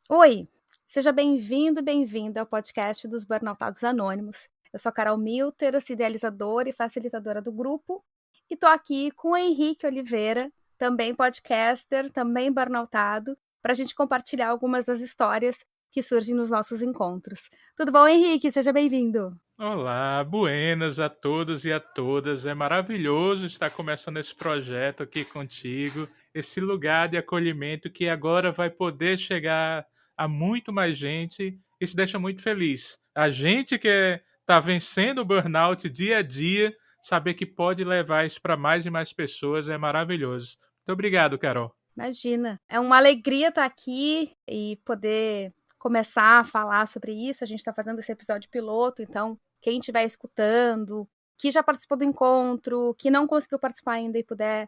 Oi, seja bem-vindo e bem-vinda ao podcast dos Burnoutados Anônimos. Eu sou a Carol Milters, idealizadora e facilitadora do grupo, e estou aqui com o Henrique Oliveira, também podcaster, também burnoutado, para a gente compartilhar algumas das histórias que surgem nos nossos encontros. Tudo bom, Henrique? Seja bem-vindo. Olá, buenas a todos e a todas. É maravilhoso estar começando esse projeto aqui contigo, esse lugar de acolhimento que agora vai poder chegar a muito mais gente. Isso deixa muito feliz. A gente que está vencendo o burnout dia a dia, saber que pode levar isso para mais e mais pessoas é maravilhoso. Muito obrigado, Carol. Imagina, é uma alegria estar aqui e poder começar a falar sobre isso. A gente está fazendo esse episódio piloto, então quem estiver escutando, que já participou do encontro, que não conseguiu participar ainda e puder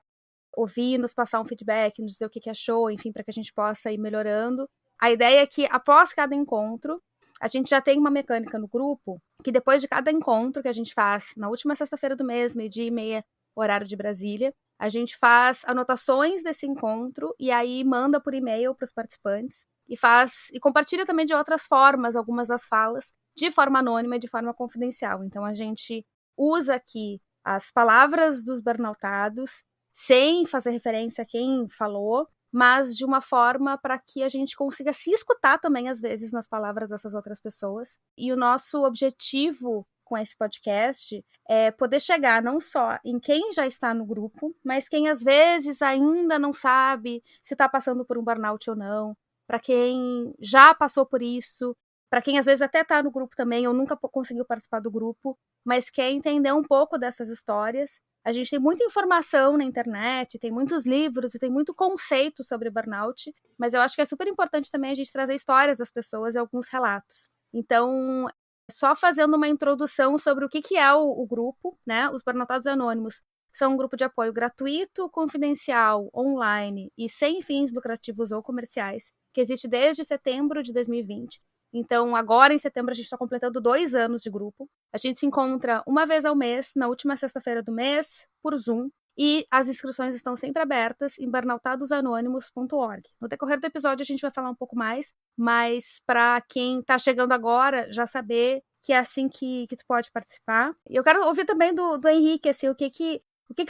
ouvir, nos passar um feedback, nos dizer o que achou, enfim, para que a gente possa ir melhorando. A ideia é que após cada encontro, a gente já tem uma mecânica no grupo que depois de cada encontro que a gente faz na última sexta-feira do mês, 12h30, horário de Brasília, a gente faz anotações desse encontro e aí manda por e-mail para os participantes e compartilha também de outras formas algumas das falas de forma anônima e de forma confidencial. Então a gente usa aqui as palavras dos burnoutados sem fazer referência a quem falou, mas de uma forma para que a gente consiga se escutar também às vezes nas palavras dessas outras pessoas. E o nosso objetivo com esse podcast é poder chegar não só em quem já está no grupo, mas quem às vezes ainda não sabe se está passando por um burnout ou não, para quem já passou por isso, para quem às vezes até está no grupo também ou nunca conseguiu participar do grupo, mas quer entender um pouco dessas histórias. A gente tem muita informação na internet, tem muitos livros e tem muito conceito sobre burnout, mas eu acho que é super importante também a gente trazer histórias das pessoas e alguns relatos. Então, só fazendo uma introdução sobre o que é o grupo, né? Os Burnoutados Anônimos são um grupo de apoio gratuito, confidencial, online e sem fins lucrativos ou comerciais, que existe desde setembro de 2020. Então, agora em setembro, a gente está completando 2 anos de grupo. A gente se encontra uma vez ao mês, na última sexta-feira do mês, por Zoom. E as inscrições estão sempre abertas em burnoutadosanônimos.org. No decorrer do episódio, a gente vai falar um pouco mais, mas para quem está chegando agora, já saber que é assim que tu pode participar. E eu quero ouvir também do Henrique, assim, o que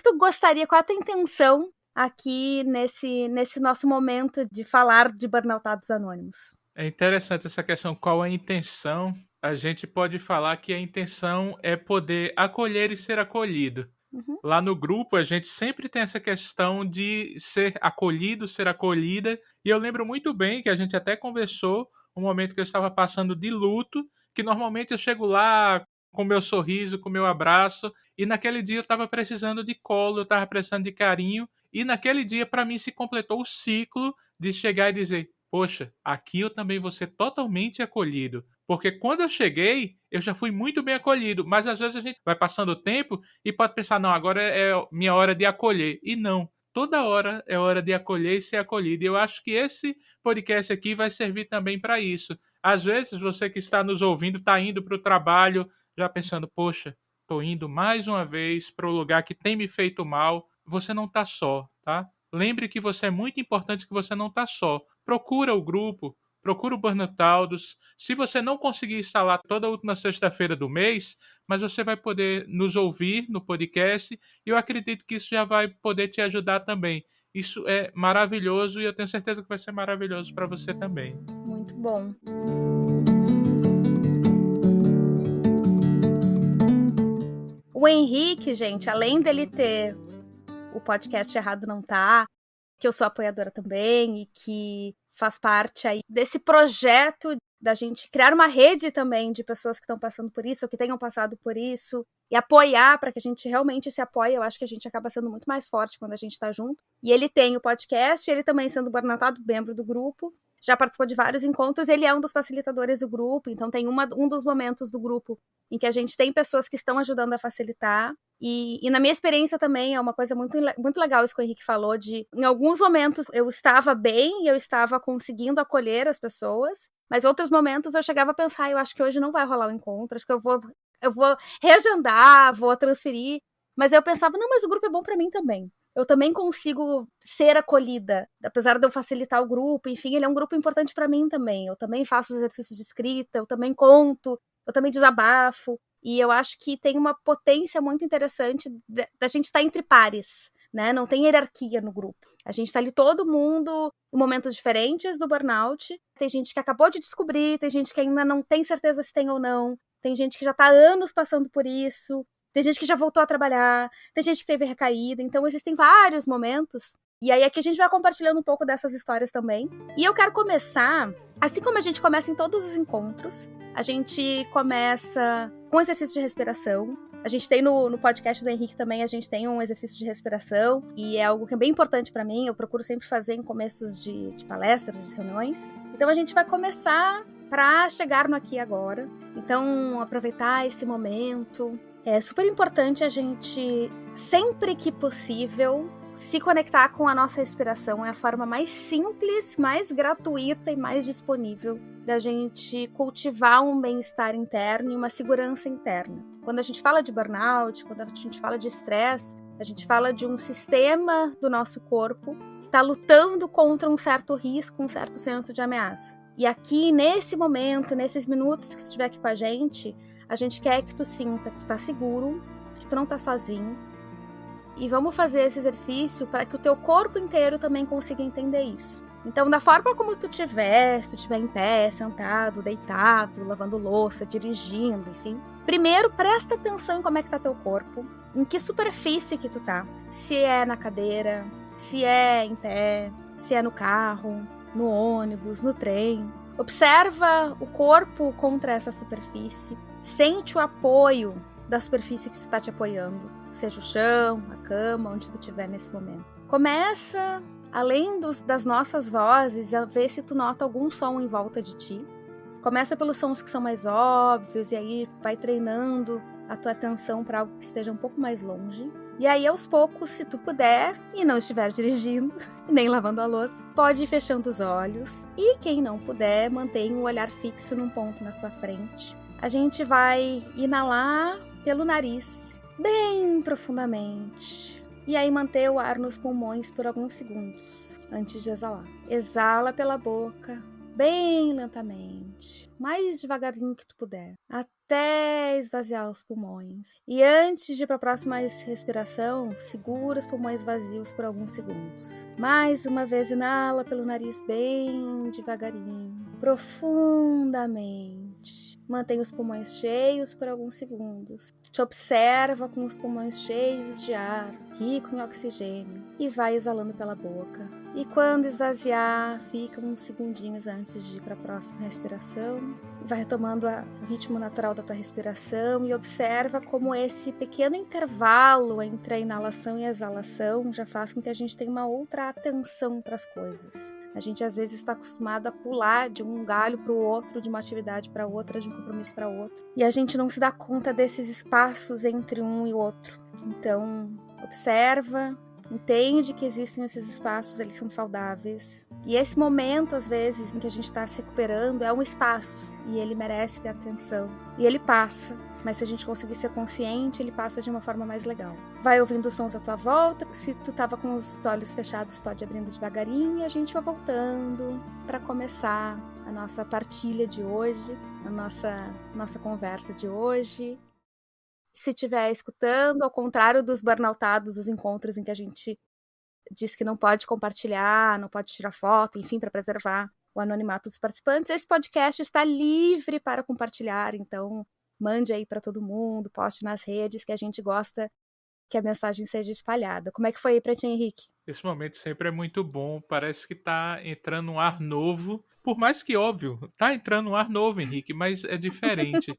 tu gostaria, qual é a tua intenção aqui nesse nosso momento de falar de burnoutados anônimos? É interessante essa questão, qual a intenção? A gente pode falar que a intenção é poder acolher e ser acolhido. Uhum. Lá no grupo, a gente sempre tem essa questão de ser acolhido, ser acolhida. E eu lembro muito bem que a gente até conversou um momento que eu estava passando de luto, que normalmente eu chego lá com meu sorriso, com meu abraço, e naquele dia eu estava precisando de colo, eu estava precisando de carinho, e naquele dia para mim se completou o ciclo de chegar e dizer: poxa, aqui eu também vou ser totalmente acolhido. Porque quando eu cheguei, eu já fui muito bem acolhido, mas às vezes a gente vai passando o tempo e pode pensar, não, agora é minha hora de acolher. E não, toda hora é hora de acolher e ser acolhido. E eu acho que esse podcast aqui vai servir também para isso. Às vezes você que está nos ouvindo está indo para o trabalho já pensando, poxa, estou indo mais uma vez para o lugar que tem me feito mal. Você não está só, tá? Lembre que você é muito importante, que você não está só. Procura o grupo, procura o Burnoutaldos. Se você não conseguir estar lá toda a última sexta-feira do mês, mas você vai poder nos ouvir no podcast e eu acredito que isso já vai poder te ajudar também. Isso é maravilhoso e eu tenho certeza que vai ser maravilhoso para você também. Muito bom. O Henrique, gente, além dele ter o podcast Errado Não Tá, que eu sou apoiadora também e que faz parte aí desse projeto da gente criar uma rede também de pessoas que estão passando por isso, ou que tenham passado por isso, e apoiar para que a gente realmente se apoie. Eu acho que a gente acaba sendo muito mais forte quando a gente está junto. E ele tem o podcast, ele também sendo burnoutado, membro do grupo, já participou de vários encontros, ele é um dos facilitadores do grupo, então tem um dos momentos do grupo em que a gente tem pessoas que estão ajudando a facilitar. E na minha experiência também é uma coisa muito, muito legal isso que o Henrique falou, de em alguns momentos eu estava bem e eu estava conseguindo acolher as pessoas, mas outros momentos eu chegava a pensar, eu acho que hoje não vai rolar o encontro, acho que eu vou reagendar, vou transferir, mas eu pensava, não, mas o grupo é bom para mim também. eu também consigo ser acolhida, apesar de eu facilitar o grupo, enfim, ele é um grupo importante para mim também. Eu também faço exercícios de escrita, eu também conto, eu também desabafo, e eu acho que tem uma potência muito interessante da gente estar entre pares, né? Não tem hierarquia no grupo. A gente tá ali todo mundo em momentos diferentes do burnout. Tem gente que acabou de descobrir, tem gente que ainda não tem certeza se tem ou não, tem gente que já tá há anos passando por isso, tem gente que já voltou a trabalhar, tem gente que teve recaída, então existem vários momentos. E aí aqui a gente vai compartilhando um pouco dessas histórias também. E eu quero começar, assim como a gente começa em todos os encontros, a gente começa com exercício de respiração. A gente tem no podcast do Henrique também, a gente tem um exercício de respiração, e é algo que é bem importante para mim, eu procuro sempre fazer em começos de palestras, de reuniões. Então a gente vai começar para chegar no aqui e agora. Então, aproveitar esse momento. É super importante a gente, sempre que possível, se conectar com a nossa respiração. É a forma mais simples, mais gratuita e mais disponível da gente cultivar um bem-estar interno e uma segurança interna. Quando a gente fala de burnout, quando a gente fala de estresse, a gente fala de um sistema do nosso corpo que está lutando contra um certo risco, um certo senso de ameaça. E aqui, nesse momento, nesses minutos que tu estiver aqui com a gente quer que tu sinta que tu tá seguro, que tu não tá sozinho. E vamos fazer esse exercício para que o teu corpo inteiro também consiga entender isso. Então, da forma como tu estiver, se tu estiver em pé, sentado, deitado, lavando louça, dirigindo, enfim. Primeiro, presta atenção em como é que tá teu corpo, em que superfície que tu tá. Se é na cadeira, se é em pé, se é no carro, no ônibus, no trem. Observa o corpo contra essa superfície. Sente o apoio da superfície que tu tá te apoiando. Seja o chão, a cama, onde tu estiver nesse momento. Começa, além das nossas vozes, a ver se tu nota algum som em volta de ti. Começa pelos sons que são mais óbvios e aí vai treinando a tua atenção para algo que esteja um pouco mais longe. E aí, aos poucos, se tu puder e não estiver dirigindo, nem lavando a louça, pode ir fechando os olhos. E quem não puder, mantenha o olhar fixo num ponto na sua frente. A gente vai inalar pelo nariz, bem profundamente. E aí manter o ar nos pulmões por alguns segundos, antes de exalar. Exala pela boca, bem lentamente, mais devagarinho que tu puder, até esvaziar os pulmões. E antes de ir para a próxima respiração, segura os pulmões vazios por alguns segundos. Mais uma vez, inala pelo nariz bem devagarinho, profundamente. Mantém os pulmões cheios por alguns segundos. Te observa com os pulmões cheios de ar, rico em oxigênio, e vai exalando pela boca. E quando esvaziar, fica uns segundinhos antes de ir para a próxima respiração. Vai retomando o ritmo natural da tua respiração e observa como esse pequeno intervalo entre a inalação e a exalação já faz com que a gente tenha uma outra atenção para as coisas. A gente às vezes está acostumado a pular de um galho para o outro, de uma atividade para outra, de um compromisso para outro. E a gente não se dá conta desses espaços entre um e outro. Então, observa, entende que existem esses espaços, eles são saudáveis. E esse momento, às vezes, em que a gente está se recuperando, é um espaço. E ele merece ter atenção. E ele passa. Mas se a gente conseguir ser consciente, ele passa de uma forma mais legal. Vai ouvindo os sons à tua volta. Se tu tava com os olhos fechados, pode ir abrindo devagarinho. E a gente vai voltando para começar a nossa partilha de hoje, a nossa conversa de hoje. Se estiver escutando, ao contrário dos burnoutados, dos encontros em que a gente diz que não pode compartilhar, não pode tirar foto, enfim, para preservar o anonimato dos participantes, esse podcast está livre para compartilhar, então mande aí para todo mundo, poste nas redes, que a gente gosta que a mensagem seja espalhada. Como é que foi aí para ti, Henrique? Esse momento sempre é muito bom, parece que tá entrando um ar novo. Por mais que, óbvio, tá entrando um ar novo, Henrique, mas é diferente.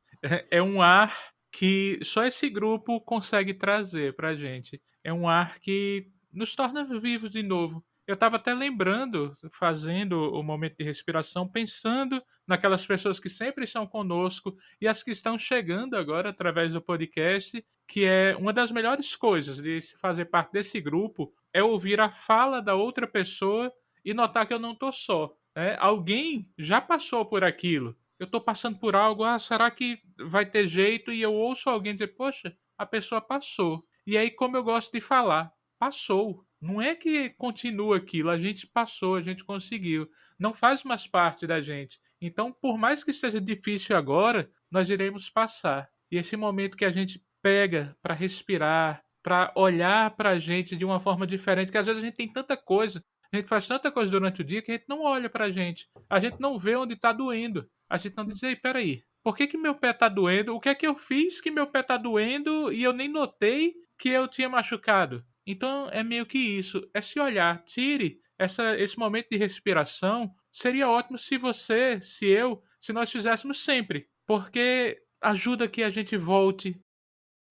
É um ar que só esse grupo consegue trazer pra gente. É um ar que nos torna vivos de novo. Eu estava até lembrando, fazendo o momento de respiração, pensando naquelas pessoas que sempre estão conosco e as que estão chegando agora através do podcast, que é uma das melhores coisas de se fazer parte desse grupo, é ouvir a fala da outra pessoa e notar que eu não estou só. Né? Alguém já passou por aquilo. Eu estou passando por algo, será que vai ter jeito? E eu ouço alguém dizer, poxa, a pessoa passou. E aí, como eu gosto de falar, passou. Não é que continua aquilo, a gente passou, a gente conseguiu. Não faz mais parte da gente. Então, por mais que seja difícil agora, nós iremos passar. E esse momento que a gente pega para respirar, para olhar para a gente de uma forma diferente, que às vezes a gente tem tanta coisa, a gente faz tanta coisa durante o dia que a gente não olha para a gente. A gente não vê onde está doendo. A gente não diz, ei, peraí, por que meu pé está doendo? O que é que eu fiz que meu pé está doendo e eu nem notei que eu tinha machucado? Então é meio que isso, é se olhar, tire esse momento de respiração. Seria ótimo se você, se nós fizéssemos sempre, porque ajuda que a gente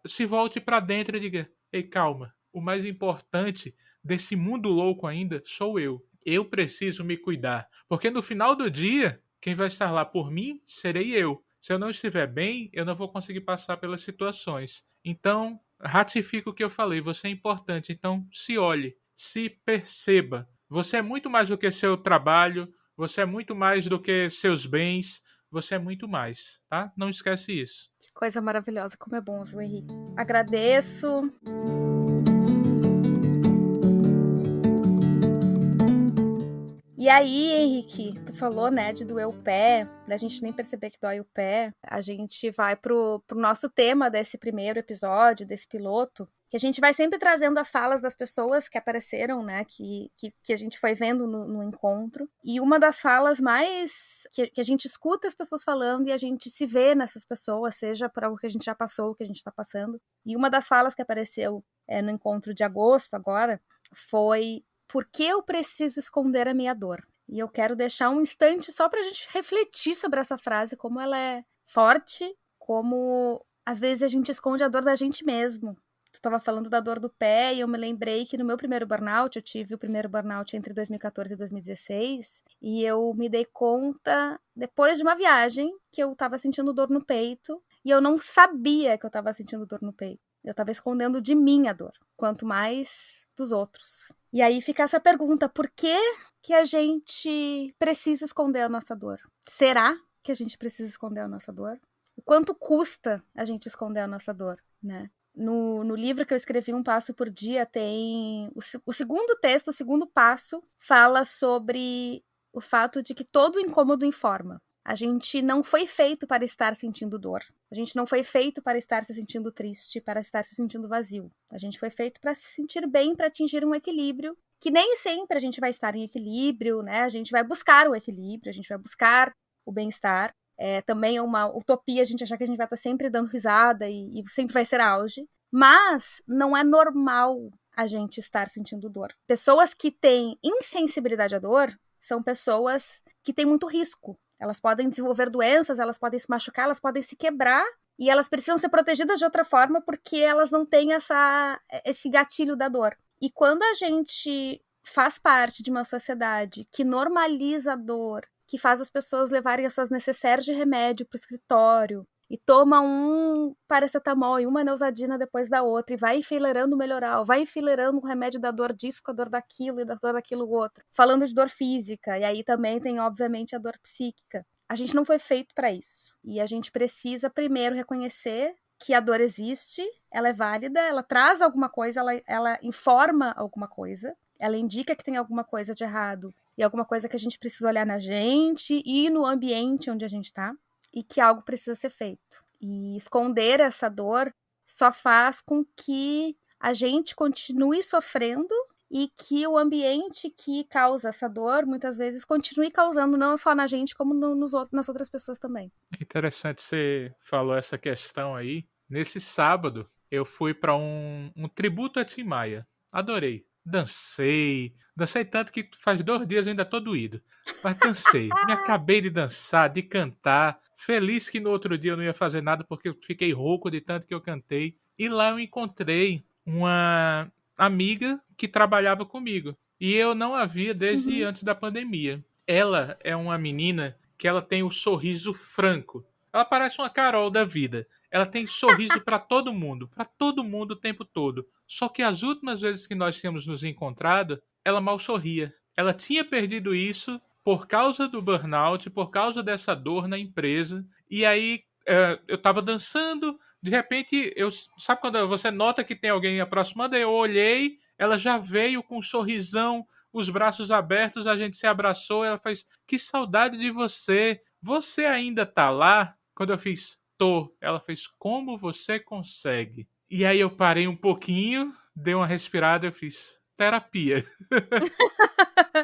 se volte para dentro e diga: ei, calma, o mais importante desse mundo louco ainda sou eu. Eu preciso me cuidar, porque no final do dia, quem vai estar lá por mim serei eu. Se eu não estiver bem, eu não vou conseguir passar pelas situações. Então, ratifico o que eu falei, você é importante. Então, se olhe, se perceba. Você é muito mais do que seu trabalho, você é muito mais do que seus bens, você é muito mais, tá? Não esquece isso. Que coisa maravilhosa, como é bom, viu, Henrique? Agradeço. E aí, Henrique, tu falou, né, de doer o pé, da gente nem perceber que dói o pé. A gente vai pro nosso tema desse primeiro episódio, desse piloto, que a gente vai sempre trazendo as falas das pessoas que apareceram, né, que a gente foi vendo no encontro. E uma das falas mais que a gente escuta as pessoas falando e a gente se vê nessas pessoas, seja para o que a gente já passou, o que a gente está passando. E uma das falas que apareceu no encontro de agosto agora foi: por que eu preciso esconder a minha dor? E eu quero deixar um instante só pra gente refletir sobre essa frase, como ela é forte, como às vezes a gente esconde a dor da gente mesmo. Tu estava falando da dor do pé e eu me lembrei que no meu primeiro burnout, eu tive o primeiro burnout entre 2014 e 2016, e eu me dei conta, depois de uma viagem, que eu estava sentindo dor no peito, e eu não sabia que eu estava sentindo dor no peito. Eu estava escondendo de mim a dor, quanto mais dos outros. E aí fica essa pergunta: por que a gente precisa esconder a nossa dor? Será que a gente precisa esconder a nossa dor? O quanto custa a gente esconder a nossa dor, né? No livro que eu escrevi, Um Passo por Dia, tem o segundo texto, o segundo passo, fala sobre o fato de que todo incômodo informa. A gente não foi feito para estar sentindo dor. A gente não foi feito para estar se sentindo triste, para estar se sentindo vazio. A gente foi feito para se sentir bem, para atingir um equilíbrio, que nem sempre a gente vai estar em equilíbrio, né? A gente vai buscar o equilíbrio, a gente vai buscar o bem-estar. Também é uma utopia a gente achar que a gente vai estar sempre dando risada e sempre vai ser auge. Mas não é normal a gente estar sentindo dor. Pessoas que têm insensibilidade à dor são pessoas que têm muito risco. Elas podem desenvolver doenças, elas podem se machucar, elas podem se quebrar e elas precisam ser protegidas de outra forma porque elas não têm esse gatilho da dor. E quando a gente faz parte de uma sociedade que normaliza a dor, que faz as pessoas levarem as suas necessárias de remédio para o escritório e toma um paracetamol e uma Neosaldina depois da outra e vai enfileirando o Melhoral, vai enfileirando o remédio da dor disso com a dor daquilo e da dor daquilo outro, falando de dor física, e aí também tem obviamente a dor psíquica. A gente não foi feito para isso, e a gente precisa primeiro reconhecer que a dor existe, ela é válida, ela traz alguma coisa, ela informa alguma coisa, ela indica que tem alguma coisa de errado e alguma coisa que a gente precisa olhar na gente e no ambiente onde a gente está, e que algo precisa ser feito. E esconder essa dor só faz com que a gente continue sofrendo e que o ambiente que causa essa dor, muitas vezes, continue causando não só na gente, como nas outras pessoas também. Interessante você falou essa questão aí. Nesse sábado, eu fui para um tributo a Tim Maia. Adorei. Dancei tanto que faz 2 dias eu ainda tô doído. Mas dancei. Me acabei de dançar, de cantar. Feliz que no outro dia eu não ia fazer nada porque eu fiquei rouco de tanto que eu cantei. E lá eu encontrei uma amiga que trabalhava comigo. E eu não a via desde antes da pandemia. Ela é uma menina que ela tem o sorriso franco. Ela parece uma Carol da vida. Ela tem sorriso para todo mundo o tempo todo. Só que as últimas vezes que nós tínhamos nos encontrado, ela mal sorria. Ela tinha perdido isso por causa do burnout, por causa dessa dor na empresa. E aí eu estava dançando, de repente, sabe quando você nota que tem alguém aproximando? Eu olhei, ela já veio com um sorrisão, os braços abertos, a gente se abraçou, ela fez, que saudade de você, você ainda tá lá? Quando eu fiz, tô, ela fez, como você consegue? E aí eu parei um pouquinho, dei uma respirada, eu fiz, terapia.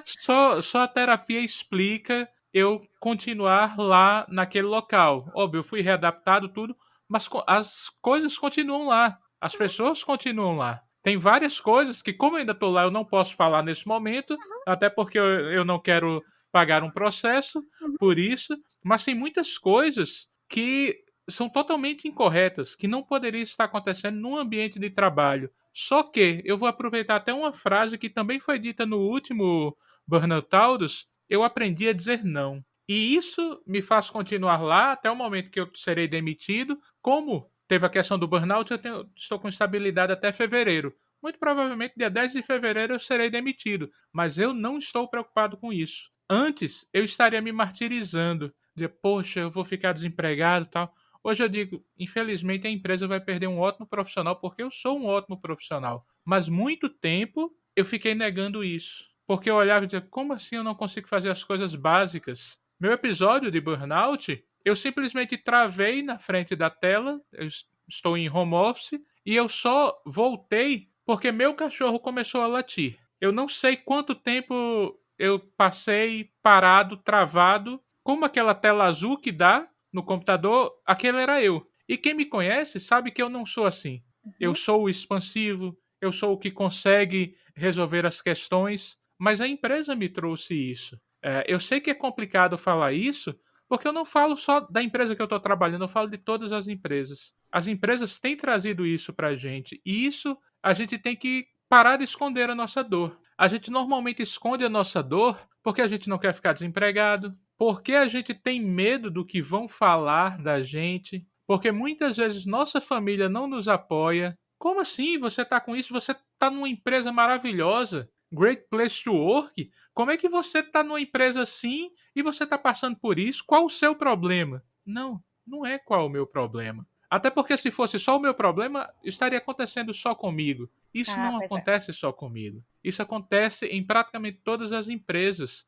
Só a terapia explica eu continuar lá naquele local. Óbvio, eu fui readaptado, tudo, mas as coisas continuam lá. As pessoas continuam lá. Tem várias coisas que, como eu ainda estou lá, eu não posso falar nesse momento, até porque eu não quero pagar um processo por isso, mas tem muitas coisas que são totalmente incorretas, que não poderiam estar acontecendo num ambiente de trabalho. Só que eu vou aproveitar até uma frase que também foi dita no último Burnout Taurus, eu aprendi a dizer não. E isso me faz continuar lá até o momento que eu serei demitido. Como teve a questão do burnout, estou com estabilidade até fevereiro. Muito provavelmente, dia 10 de fevereiro, eu serei demitido. Mas eu não estou preocupado com isso. Antes, eu estaria me martirizando. Dizer, poxa, eu vou ficar desempregado e tal. Hoje eu digo, infelizmente a empresa vai perder um ótimo profissional, porque eu sou um ótimo profissional. Mas muito tempo eu fiquei negando isso. Porque eu olhava e dizia, como assim eu não consigo fazer as coisas básicas? Meu episódio de burnout, eu simplesmente travei na frente da tela, eu estou em home office, e eu só voltei porque meu cachorro começou a latir. Eu não sei quanto tempo eu passei parado, travado, como aquela tela azul que dá no computador, aquele era eu. E quem me conhece sabe que eu não sou assim. Eu sou o expansivo, eu sou o que consegue resolver as questões, mas a empresa me trouxe isso. Eu sei que é complicado falar isso, porque eu não falo só da empresa que eu estou trabalhando, eu falo de todas as empresas. As empresas têm trazido isso para a gente, e isso a gente tem que parar de esconder a nossa dor. A gente normalmente esconde a nossa dor porque a gente não quer ficar desempregado, porque a gente tem medo do que vão falar da gente, porque muitas vezes nossa família não nos apoia. Como assim? Você está com isso? Você está numa empresa maravilhosa, Great Place to Work. Como é que você está numa empresa assim e você está passando por isso? Qual o seu problema? Não, não é qual o meu problema. Até porque se fosse só o meu problema, estaria acontecendo só comigo. Isso Ah, não pois é. acontece só comigo. Isso acontece em praticamente todas as empresas.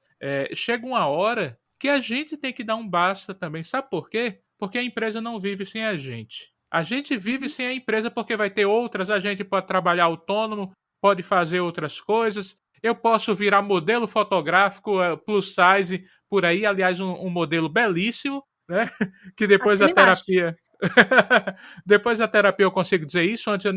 Chega uma hora que a gente tem que dar um basta também. Sabe por quê? Porque a empresa não vive sem a gente. A gente vive sem a empresa porque vai ter outras, a gente pode trabalhar autônomo, pode fazer outras coisas. Eu posso virar modelo fotográfico plus size por aí, aliás, um modelo belíssimo, né? Que depois da Assina embaixo. terapia. Depois da terapia eu consigo dizer isso, antes eu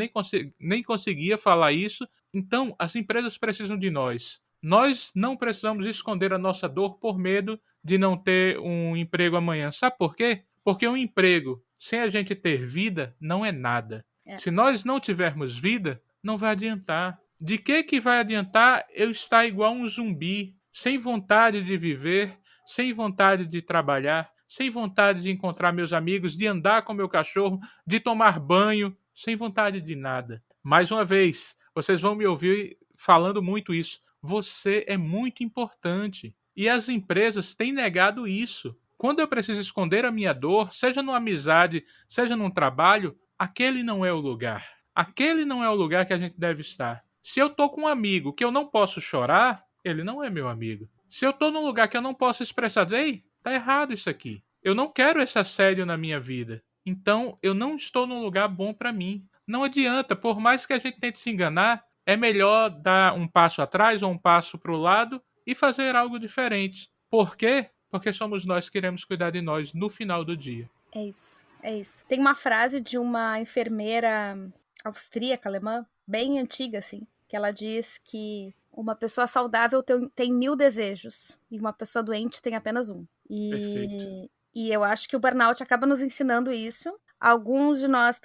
nem conseguia falar isso. Então, as empresas precisam de nós. Nós não precisamos esconder a nossa dor por medo de não ter um emprego amanhã. Sabe por quê? Porque um emprego sem a gente ter vida não é nada. Se nós não tivermos vida, não vai adiantar. De que vai adiantar eu estar igual um zumbi, sem vontade de viver, sem vontade de trabalhar, sem vontade de encontrar meus amigos, de andar com meu cachorro, de tomar banho, sem vontade de nada. Mais uma vez, vocês vão me ouvir falando muito isso. Você é muito importante. E as empresas têm negado isso. Quando eu preciso esconder a minha dor, seja numa amizade, seja num trabalho, aquele não é o lugar. Aquele não é o lugar que a gente deve estar. Se eu tô com um amigo que eu não posso chorar, ele não é meu amigo. Se eu tô num lugar que eu não posso expressar, ei, tá errado isso aqui. Eu não quero esse assédio na minha vida. Então, eu não estou num lugar bom para mim. Não adianta, por mais que a gente tente se enganar, é melhor dar um passo atrás ou um passo para o lado e fazer algo diferente. Por quê? Porque somos nós que queremos cuidar de nós no final do dia. É isso, é isso. Tem uma frase de uma enfermeira austríaca, alemã, bem antiga, assim, que ela diz que uma pessoa saudável tem 1000 desejos e uma pessoa doente tem apenas um. Perfeito. E eu acho que o burnout acaba nos ensinando isso. Alguns de nós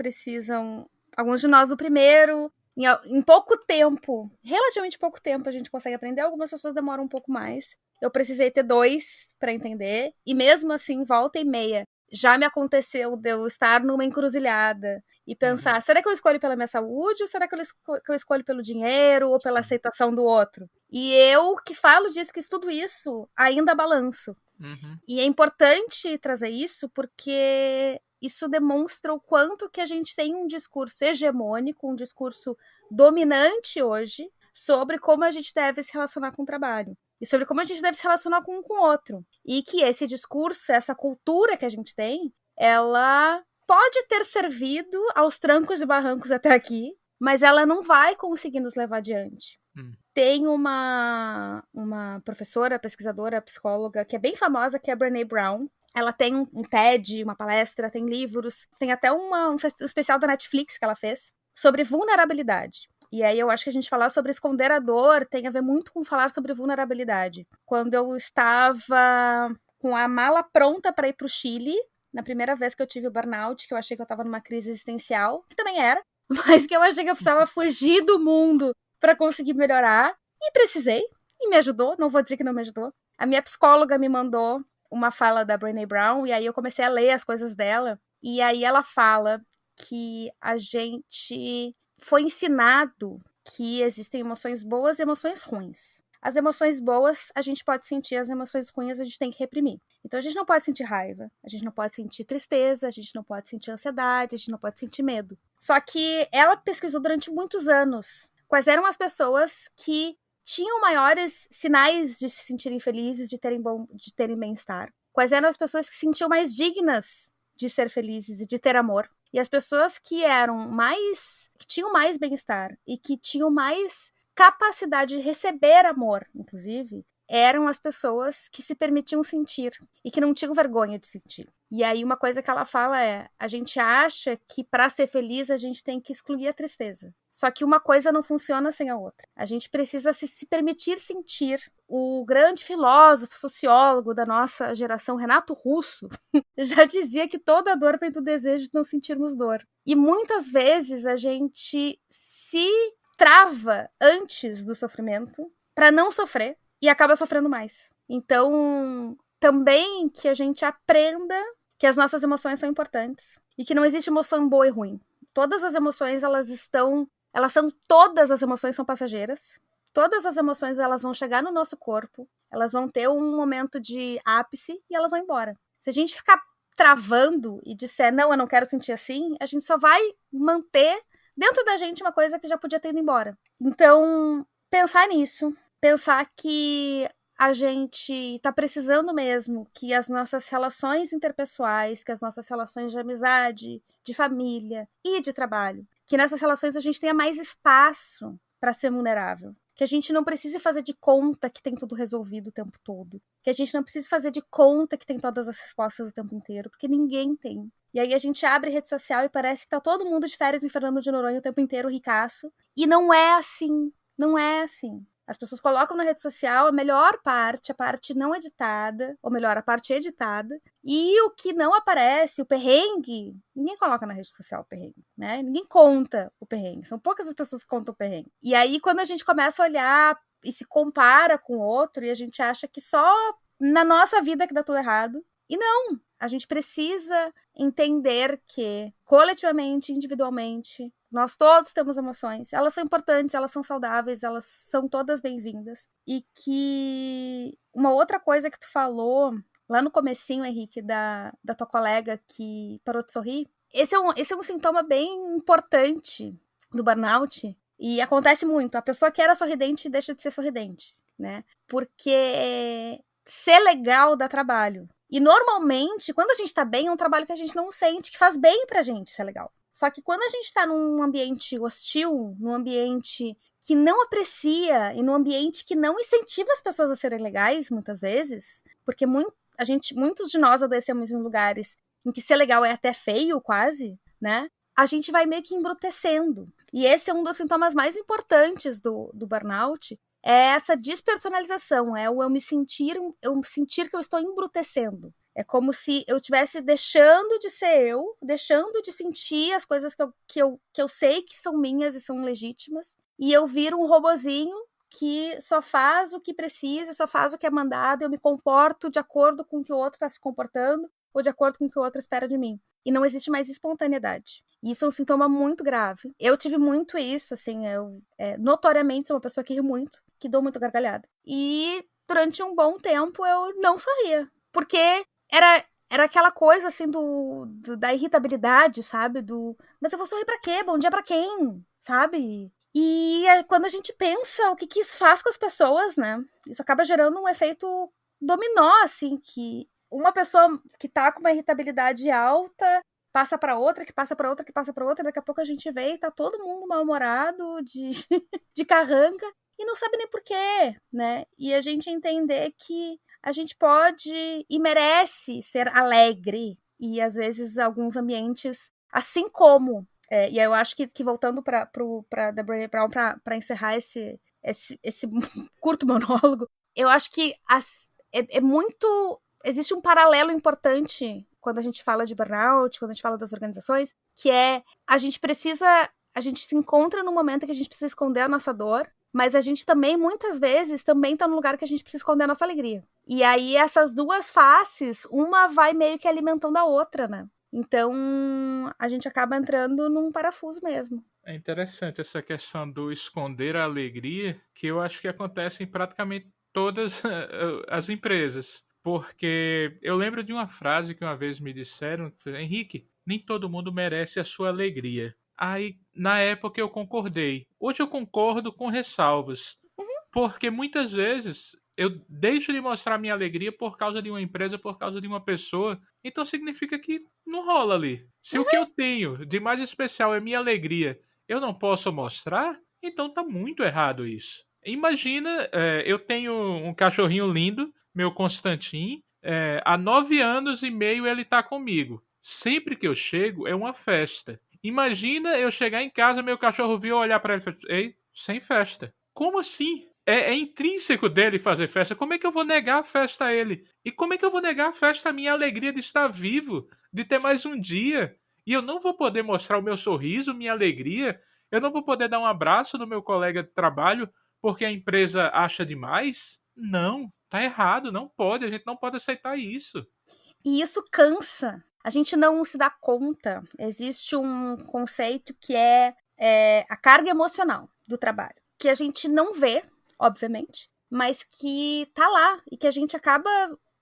do primeiro, em pouco tempo, relativamente pouco tempo, a gente consegue aprender. Algumas pessoas demoram um pouco mais. Eu precisei ter 2 para entender. E mesmo assim, volta e meia, já me aconteceu de eu estar numa encruzilhada e pensar, será que eu escolho pela minha saúde ou será que eu escolho pelo dinheiro ou pela aceitação do outro? E eu que falo disso, que estudo isso, ainda balanço. E é importante trazer isso porque isso demonstra o quanto que a gente tem um discurso hegemônico, um discurso dominante hoje, sobre como a gente deve se relacionar com o trabalho. E sobre como a gente deve se relacionar com um com o outro. E que esse discurso, essa cultura que a gente tem, ela pode ter servido aos trancos e barrancos até aqui, mas ela não vai conseguir nos levar adiante. Tem uma professora, pesquisadora, psicóloga, que é bem famosa, que é a Brené Brown. Ela tem um TED, uma palestra, tem livros, tem até um especial da Netflix que ela fez sobre vulnerabilidade. E aí eu acho que a gente falar sobre esconder a dor tem a ver muito com falar sobre vulnerabilidade. Quando eu estava com a mala pronta para ir para o Chile, na primeira vez que eu tive o burnout, que eu achei que eu estava numa crise existencial, que também era, mas que eu achei que eu precisava fugir do mundo para conseguir melhorar, e precisei, e me ajudou, não vou dizer que não me ajudou. A minha psicóloga me mandou uma fala da Brené Brown, e aí eu comecei a ler as coisas dela, e aí ela fala que a gente foi ensinado que existem emoções boas e emoções ruins. As emoções boas a gente pode sentir, as emoções ruins a gente tem que reprimir. Então a gente não pode sentir raiva, a gente não pode sentir tristeza, a gente não pode sentir ansiedade, a gente não pode sentir medo. Só que ela pesquisou durante muitos anos quais eram as pessoas que tinham maiores sinais de se sentirem felizes, de terem bem-estar. Quais eram as pessoas que se sentiam mais dignas de ser felizes e de ter amor. E as pessoas que tinham mais bem-estar e que tinham mais capacidade de receber amor, inclusive, eram as pessoas que se permitiam sentir e que não tinham vergonha de sentir. E aí uma coisa que ela fala é, a gente acha que para ser feliz a gente tem que excluir a tristeza. Só que uma coisa não funciona sem a outra. A gente precisa se permitir sentir. O grande filósofo, sociólogo da nossa geração, Renato Russo, já dizia que toda dor vem do desejo de não sentirmos dor. E muitas vezes a gente se trava antes do sofrimento para não sofrer e acaba sofrendo mais. Então, também que a gente aprenda que as nossas emoções são importantes e que não existe emoção boa e ruim. Todas as emoções, todas as emoções são passageiras. Todas as emoções, elas vão chegar no nosso corpo, elas vão ter um momento de ápice e elas vão embora. Se a gente ficar travando e disser, não, eu não quero sentir assim, a gente só vai manter dentro da gente uma coisa que já podia ter ido embora. Então, pensar nisso, pensar que a gente tá precisando mesmo que as nossas relações interpessoais, que as nossas relações de amizade, de família e de trabalho, que nessas relações a gente tenha mais espaço para ser vulnerável. Que a gente não precise fazer de conta que tem tudo resolvido o tempo todo. Que a gente não precise fazer de conta que tem todas as respostas o tempo inteiro, porque ninguém tem. E aí a gente abre rede social e parece que tá todo mundo de férias em Fernando de Noronha o tempo inteiro, ricaço. E não é assim. Não é assim. As pessoas colocam na rede social a melhor parte, a parte não editada, ou melhor, a parte editada, e o que não aparece, o perrengue, ninguém coloca na rede social o perrengue, né? Ninguém conta o perrengue, são poucas as pessoas que contam o perrengue. E aí, quando a gente começa a olhar e se compara com o outro, e a gente acha que só na nossa vida que dá tudo errado, e não, a gente precisa entender que, coletivamente, individualmente, nós todos temos emoções, elas são importantes, elas são saudáveis, elas são todas bem-vindas. E que uma outra coisa que tu falou lá no comecinho, Henrique, da tua colega que parou de sorrir, esse é um sintoma bem importante do burnout e acontece muito. A pessoa que era sorridente deixa de ser sorridente, né? Porque ser legal dá trabalho. E normalmente, quando a gente tá bem, é um trabalho que a gente não sente, que faz bem pra gente ser legal. Só que quando a gente tá num ambiente hostil, num ambiente que não aprecia e num ambiente que não incentiva as pessoas a serem legais, muitas vezes, porque muitos de nós adoecemos em lugares em que ser legal é até feio, quase, né? A gente vai meio que embrutecendo. E esse é um dos sintomas mais importantes do burnout, é essa despersonalização, é o eu sentir que eu estou embrutecendo. É como se eu estivesse deixando de ser eu, deixando de sentir as coisas que eu sei que são minhas e são legítimas, e eu viro um robozinho que só faz o que precisa, só faz o que é mandado, eu me comporto de acordo com o que o outro está se comportando, ou de acordo com o que o outro espera de mim. E não existe mais espontaneidade. Isso é um sintoma muito grave. Eu tive muito isso, assim, eu notoriamente sou uma pessoa que ri muito, que dou muito gargalhada. E durante um bom tempo eu não sorria, porque era aquela coisa, assim, da irritabilidade, sabe? Mas eu vou sorrir pra quê? Bom dia pra quem? Sabe? E quando a gente pensa o que isso faz com as pessoas, né? Isso acaba gerando um efeito dominó, assim, que uma pessoa que tá com uma irritabilidade alta passa para outra, que passa para outra, que passa para outra, daqui a pouco a gente vê e tá todo mundo mal-humorado, de carranca, e não sabe nem por quê, né? E a gente entender que a gente pode e merece ser alegre, e às vezes alguns ambientes, assim como e aí eu acho que voltando para da Brené Brown para encerrar esse curto monólogo, eu acho que é muito. Existe um paralelo importante quando a gente fala de burnout, quando a gente fala das organizações, que é a gente precisa. A gente se encontra num momento que a gente precisa esconder a nossa dor, mas a gente também, muitas vezes, também tá num lugar que a gente precisa esconder a nossa alegria. E aí, essas duas faces, uma vai meio que alimentando a outra, né? Então, a gente acaba entrando num parafuso mesmo. É interessante essa questão do esconder a alegria, que eu acho que acontece em praticamente todas as empresas. Porque eu lembro de uma frase que uma vez me disseram, Henrique, nem todo mundo merece a sua alegria. Aí, na época, eu concordei. Hoje eu concordo com ressalvas. Porque muitas vezes eu deixo de mostrar minha alegria por causa de uma empresa, por causa de uma pessoa. Então significa que não rola ali. Se o que eu tenho de mais especial é minha alegria, eu não posso mostrar, então tá muito errado isso. Imagina, eu tenho um cachorrinho lindo, meu Constantin. Há 9 anos e meio ele tá comigo. Sempre que eu chego é uma festa. Imagina eu chegar em casa, meu cachorro vir olhar para ele e falar: ei, sem festa. Como assim? É intrínseco dele fazer festa. Como é que eu vou negar a festa a ele? E como é que eu vou negar a festa a minha alegria de estar vivo, de ter mais um dia? E eu não vou poder mostrar o meu sorriso, minha alegria. Eu não vou poder dar um abraço no meu colega de trabalho porque a empresa acha demais? Não, tá errado, não pode. A gente não pode aceitar isso. E isso cansa. A gente não se dá conta. Existe um conceito que é a carga emocional do trabalho, que a gente não vê, obviamente, mas que tá lá e que a gente acaba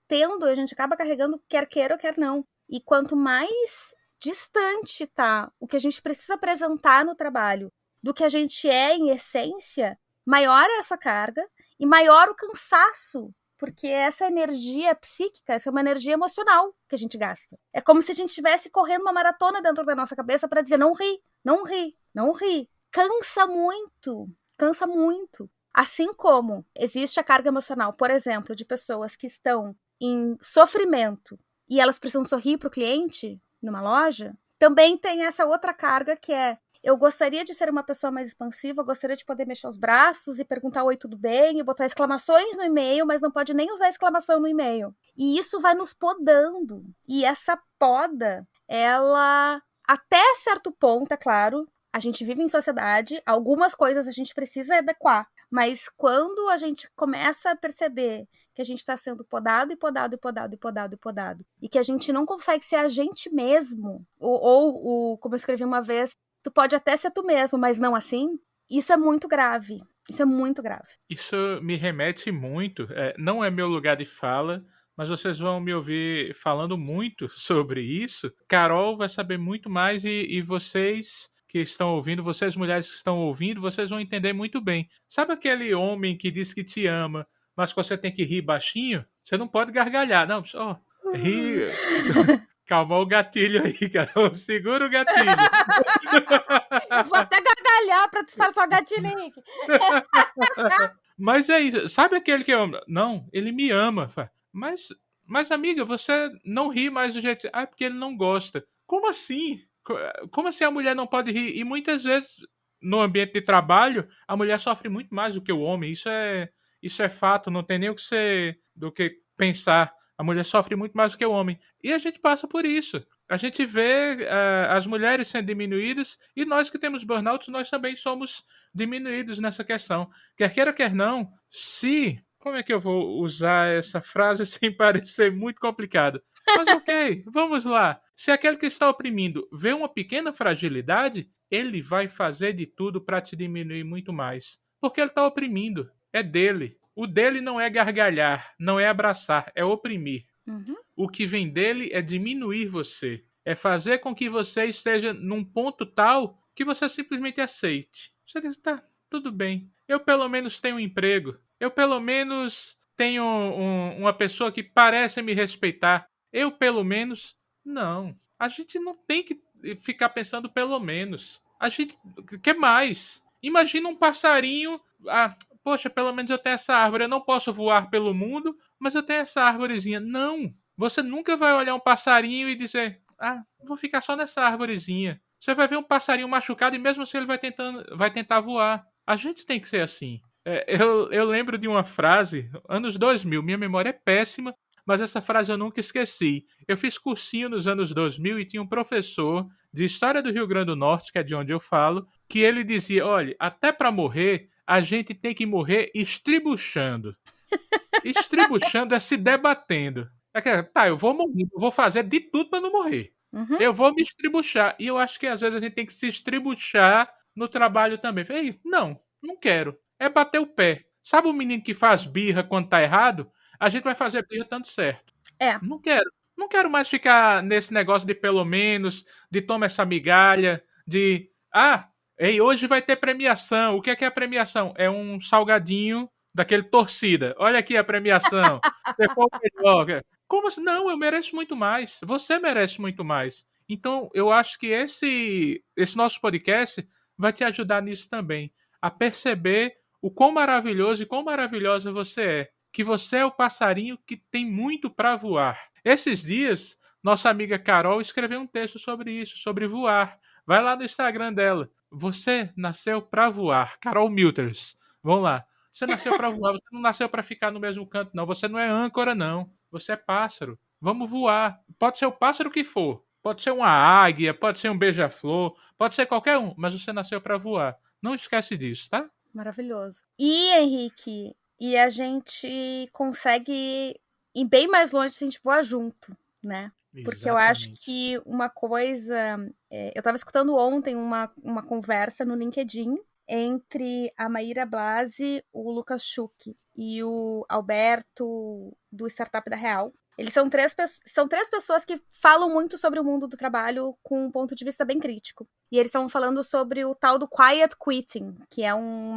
tendo, a gente acaba carregando, quer queira ou quer não. E quanto mais distante tá o que a gente precisa apresentar no trabalho do que a gente é em essência, maior é essa carga e maior o cansaço, porque essa energia psíquica, essa é uma energia emocional que a gente gasta. É como se a gente estivesse correndo uma maratona dentro da nossa cabeça para dizer não ri, não ri, não ri. Cansa muito, cansa muito. Assim como existe a carga emocional, por exemplo, de pessoas que estão em sofrimento e elas precisam sorrir para o cliente numa loja, também tem essa outra carga que é eu gostaria de ser uma pessoa mais expansiva, eu gostaria de poder mexer os braços e perguntar oi, tudo bem, e botar exclamações no e-mail, mas não pode nem usar exclamação no e-mail. E isso vai nos podando. E essa poda, ela, até certo ponto, é claro, a gente vive em sociedade, algumas coisas a gente precisa adequar, mas quando a gente começa a perceber que a gente está sendo podado e podado e podado e podado e podado, e que a gente não consegue ser a gente mesmo, ou como eu escrevi uma vez, tu pode até ser tu mesmo, mas não assim, isso é muito grave. Isso é muito grave. Isso me remete muito, não é meu lugar de fala, mas vocês vão me ouvir falando muito sobre isso. Carol vai saber muito mais e vocês que estão ouvindo, vocês mulheres que estão ouvindo, vocês vão entender muito bem. Sabe aquele homem que diz que te ama, mas que você tem que rir baixinho? Você não pode gargalhar, não, só rir. Calma o gatilho aí, Carol. Segura o gatilho. Eu vou até gargalhar pra disfarçar o gatilho, Henrique. Mas é isso. Sabe aquele que eu... Não, ele me ama. Mas, amiga, você não ri mais do jeito... Ah, porque ele não gosta. Como assim? Como assim a mulher não pode rir? E muitas vezes, no ambiente de trabalho, a mulher sofre muito mais do que o homem. Isso é fato, não tem nem do que pensar. A mulher sofre muito mais do que o homem. E a gente passa por isso. A gente vê as mulheres sendo diminuídas e nós que temos burnout, nós também somos diminuídos nessa questão. Quer queira, quer não, se... Como é que eu vou usar essa frase sem parecer muito complicado? Mas ok, vamos lá. Se aquele que está oprimindo vê uma pequena fragilidade, ele vai fazer de tudo para te diminuir muito mais. Porque ele está oprimindo. É dele. O dele não é gargalhar, não é abraçar, é oprimir. Uhum. O que vem dele é diminuir você. É fazer com que você esteja num ponto tal que você simplesmente aceite. Você diz, tá, tudo bem. Eu pelo menos tenho um emprego. Eu pelo menos tenho uma pessoa que parece me respeitar. Eu pelo menos... Não. A gente não tem que ficar pensando pelo menos. A gente quer mais. Imagina um passarinho... Ah, poxa, pelo menos eu tenho essa árvore. Eu não posso voar pelo mundo, mas eu tenho essa árvorezinha. Não. Você nunca vai olhar um passarinho e dizer, ah, vou ficar só nessa árvorezinha. Você vai ver um passarinho machucado e mesmo assim ele vai tentar voar. A gente tem que ser assim. Eu lembro de uma frase, anos 2000, minha memória é péssima, mas essa frase eu nunca esqueci. Eu fiz cursinho nos anos 2000 e tinha um professor de História do Rio Grande do Norte, que é de onde eu falo, que ele dizia, olha, até para morrer, a gente tem que morrer estribuchando. Estribuchando é se debatendo. Tá, eu vou morrer, eu vou fazer de tudo para não morrer. Uhum. Eu vou me estribuchar. E eu acho que às vezes a gente tem que se estribuchar no trabalho também. Ei, não quero. É bater o pé. Sabe o menino que faz birra quando tá errado? A gente vai fazer birra tanto certo. É. Não quero. Não quero mais ficar nesse negócio de pelo menos, de toma essa migalha, de ei, hoje vai ter premiação. O que é a premiação? É um salgadinho daquele torcida. Olha aqui a premiação. Você foi o melhor. Como assim? Não, eu mereço muito mais. Você merece muito mais. Então, eu acho que esse nosso podcast vai te ajudar nisso também. A perceber o quão maravilhoso e quão maravilhosa você é. Que você é o passarinho que tem muito para voar. Esses dias, nossa amiga Carol escreveu um texto sobre isso, sobre voar. Vai lá no Instagram dela. Você nasceu para voar. Carol Milters. Vamos lá. Você nasceu para voar, você não nasceu para ficar no mesmo canto, não. Você não é âncora, não. Você é pássaro. Vamos voar. Pode ser o pássaro que for. Pode ser uma águia, pode ser um beija-flor, pode ser qualquer um, mas você nasceu para voar. Não esquece disso, tá? Maravilhoso. E, Henrique, e a gente consegue ir bem mais longe se a gente voar junto, né? Porque eu acho Exatamente. que uma coisa. Eu estava escutando ontem uma conversa no LinkedIn entre a Maíra Blasi, o Lucas Schuch e o Alberto do Startup da Real. Eles são três pessoas que falam muito sobre o mundo do trabalho com um ponto de vista bem crítico. E eles estavam falando sobre o tal do quiet quitting, que é um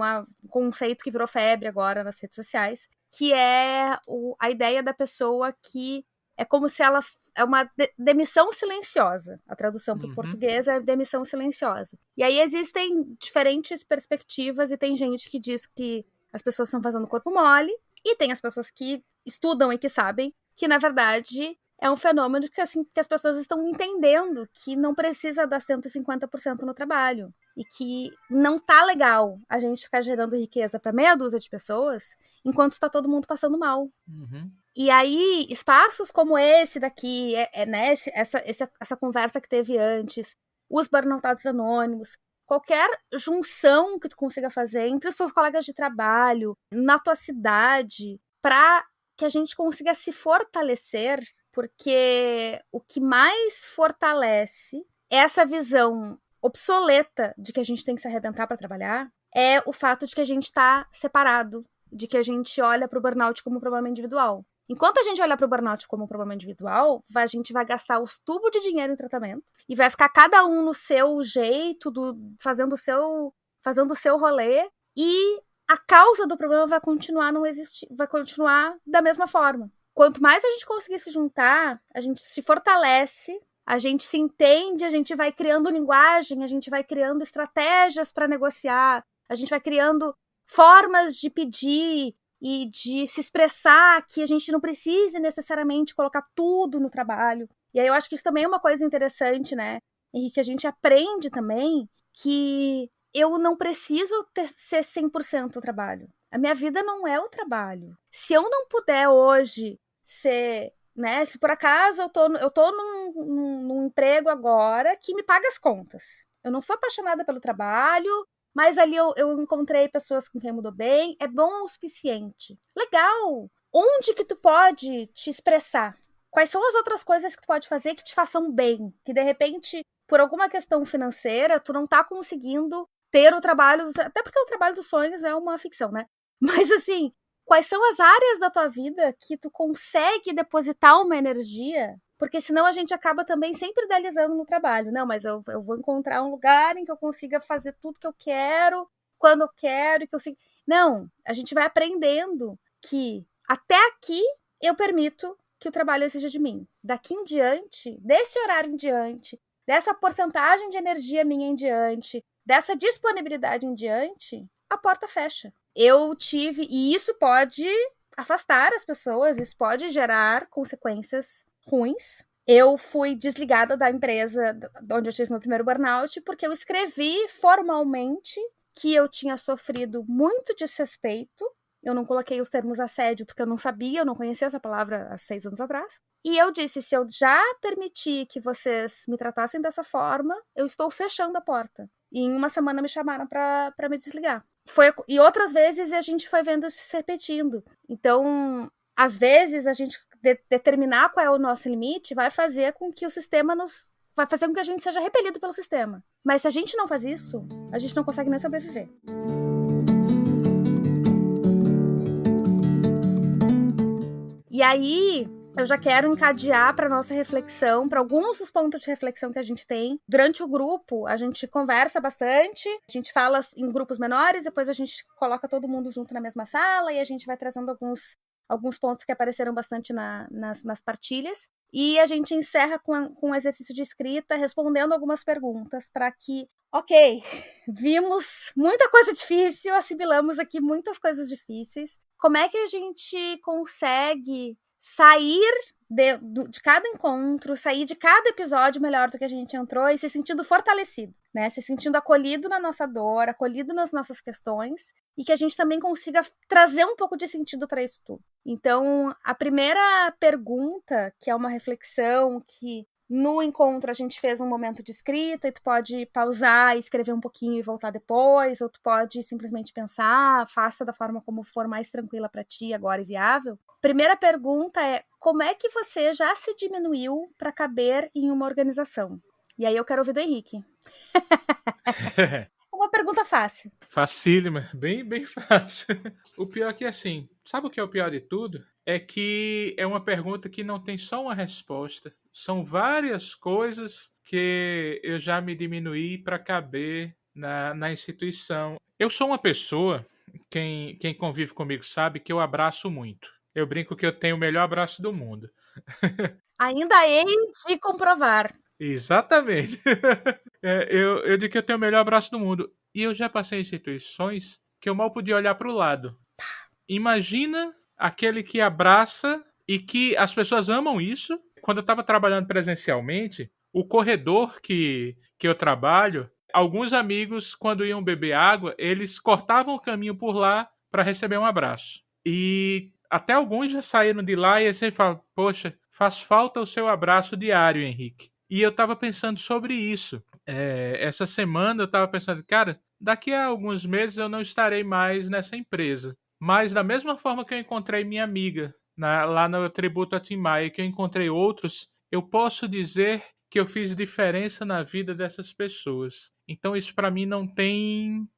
conceito que virou febre agora nas redes sociais, que é a ideia da pessoa que é como se ela é uma demissão silenciosa. A tradução para o português é demissão silenciosa. E aí existem diferentes perspectivas e tem gente que diz que as pessoas estão fazendo corpo mole e tem as pessoas que estudam e que sabem que, na verdade, é um fenômeno que, assim, que as pessoas estão entendendo que não precisa dar 150% no trabalho. E que não tá legal a gente ficar gerando riqueza para meia dúzia de pessoas enquanto tá todo mundo passando mal. Uhum. E aí, espaços como esse daqui, né, essa conversa que teve antes, os burnouts anônimos, qualquer junção que tu consiga fazer entre os seus colegas de trabalho, na tua cidade, para que a gente consiga se fortalecer, porque o que mais fortalece essa visão obsoleta de que a gente tem que se arrebentar para trabalhar é o fato de que a gente está separado, de que a gente olha para o burnout como um problema individual. Enquanto a gente olha para o burnout como um problema individual, a gente vai gastar os tubos de dinheiro em tratamento e vai ficar cada um no seu jeito, fazendo o seu rolê, e a causa do problema vai continuar não existir, vai continuar da mesma forma. Quanto mais a gente conseguir se juntar, a gente se fortalece, a gente se entende, a gente vai criando linguagem, a gente vai criando estratégias para negociar, a gente vai criando formas de pedir e de se expressar que a gente não precise necessariamente colocar tudo no trabalho. E aí eu acho que isso também é uma coisa interessante, né, Henrique? A gente aprende também que eu não preciso ser 100% o trabalho. A minha vida não é o trabalho. Se eu não puder hoje ser, né, se por acaso eu tô num emprego agora que me paga as contas. Eu não sou apaixonada pelo trabalho, mas ali eu encontrei pessoas com quem mudou bem, é bom o suficiente. Legal! Onde que tu pode te expressar? Quais são as outras coisas que tu pode fazer que te façam bem? Que de repente, por alguma questão financeira, tu não tá conseguindo ter o trabalho, até porque o trabalho dos sonhos é uma ficção, né? Mas assim, quais são as áreas da tua vida que tu consegue depositar uma energia? Porque senão a gente acaba também sempre idealizando no trabalho. Não, mas eu vou encontrar um lugar em que eu consiga fazer tudo que eu quero quando eu quero, que eu sei. Não, a gente vai aprendendo que até aqui eu permito que o trabalho exija de mim. Daqui em diante, desse horário em diante, dessa porcentagem de energia minha em diante, dessa disponibilidade em diante, a porta fecha. Eu tive, e isso pode afastar as pessoas, isso pode gerar consequências ruins. Eu fui desligada da empresa onde eu tive meu primeiro burnout porque eu escrevi formalmente que eu tinha sofrido muito desrespeito. Eu não coloquei os termos assédio porque eu não sabia, eu não conhecia essa palavra há 6 anos atrás. E eu disse, se eu já permiti que vocês me tratassem dessa forma, eu estou fechando a porta. E em uma semana me chamaram para me desligar. E outras vezes a gente foi vendo isso se repetindo. Então, às vezes, a gente determinar qual é o nosso limite vai fazer com que o sistema vai fazer com que a gente seja repelido pelo sistema. Mas se a gente não faz isso, a gente não consegue nem sobreviver. E aí, eu já quero encadear para nossa reflexão, para alguns dos pontos de reflexão que a gente tem. Durante o grupo, a gente conversa bastante, a gente fala em grupos menores, depois a gente coloca todo mundo junto na mesma sala e a gente vai trazendo alguns pontos que apareceram bastante nas partilhas. E a gente encerra com um exercício de escrita, respondendo algumas perguntas para que, ok, vimos muita coisa difícil, assimilamos aqui muitas coisas difíceis. Como é que a gente consegue sair de cada encontro, sair de cada episódio melhor do que a gente entrou e se sentindo fortalecido, né? Se sentindo acolhido na nossa dor, acolhido nas nossas questões e que a gente também consiga trazer um pouco de sentido para isso tudo. Então, a primeira pergunta, que é uma reflexão que no encontro a gente fez um momento de escrita e tu pode pausar e escrever um pouquinho e voltar depois, ou tu pode simplesmente pensar, faça da forma como for mais tranquila para ti agora e viável. Primeira pergunta é, como é que você já se diminuiu para caber em uma organização? E aí eu quero ouvir do Henrique. Uma pergunta fácil. Facílima, bem fácil. O pior é que, assim, sabe o que é o pior de tudo? É que é uma pergunta que não tem só uma resposta. São várias coisas que eu já me diminuí para caber na instituição. Eu sou uma pessoa, quem convive comigo sabe, que eu abraço muito. Eu brinco que eu tenho o melhor abraço do mundo. Ainda hei de comprovar. Exatamente. Eu digo que eu tenho o melhor abraço do mundo. E eu já passei em situações que eu mal podia olhar para o lado. Imagina aquele que abraça e que as pessoas amam isso. Quando eu estava trabalhando presencialmente, o corredor que eu trabalho, alguns amigos, quando iam beber água, eles cortavam o caminho por lá para receber um abraço. E até alguns já saíram de lá e você fala, poxa, faz falta o seu abraço diário, Henrique. E eu estava pensando sobre isso. Essa semana eu estava pensando, cara, daqui a alguns meses eu não estarei mais nessa empresa. Mas da mesma forma que eu encontrei minha amiga lá no Tributo a Tim Maia, que eu encontrei outros, eu posso dizer que eu fiz diferença na vida dessas pessoas. Então isso para mim não tem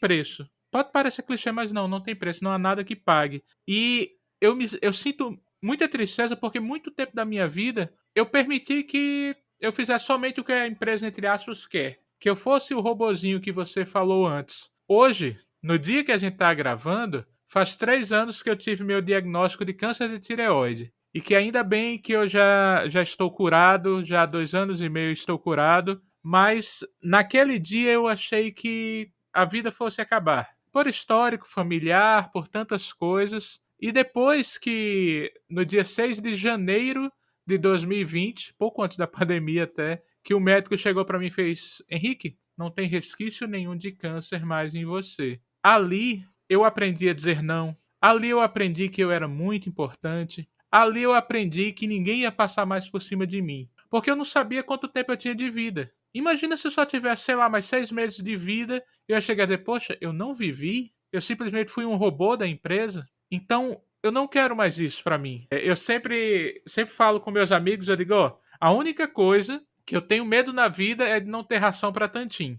preço. Pode parecer clichê, mas não tem preço, não há nada que pague. E eu sinto muita tristeza porque muito tempo da minha vida eu permiti que eu fizesse somente o que a empresa, entre aspas, quer. Que eu fosse o robozinho que você falou antes. Hoje, no dia que a gente está gravando, faz 3 anos que eu tive meu diagnóstico de câncer de tireoide. E que ainda bem que eu já estou curado, já há 2 anos e meio estou curado. Mas naquele dia eu achei que a vida fosse acabar. Por histórico familiar, por tantas coisas. E depois que, no dia 6 de janeiro de 2020, pouco antes da pandemia até, que o médico chegou para mim e fez: Henrique, não tem resquício nenhum de câncer mais em você. Ali eu aprendi a dizer não. Ali eu aprendi que eu era muito importante. Ali eu aprendi que ninguém ia passar mais por cima de mim. Porque eu não sabia quanto tempo eu tinha de vida. Imagina se eu só tivesse, sei lá, mais 6 meses de vida, eu ia chegar a dizer, poxa, eu não vivi, eu simplesmente fui um robô da empresa. Então, eu não quero mais isso pra mim. Eu sempre falo com meus amigos, eu digo, ó, a única coisa que eu tenho medo na vida é de não ter ração pra tantim.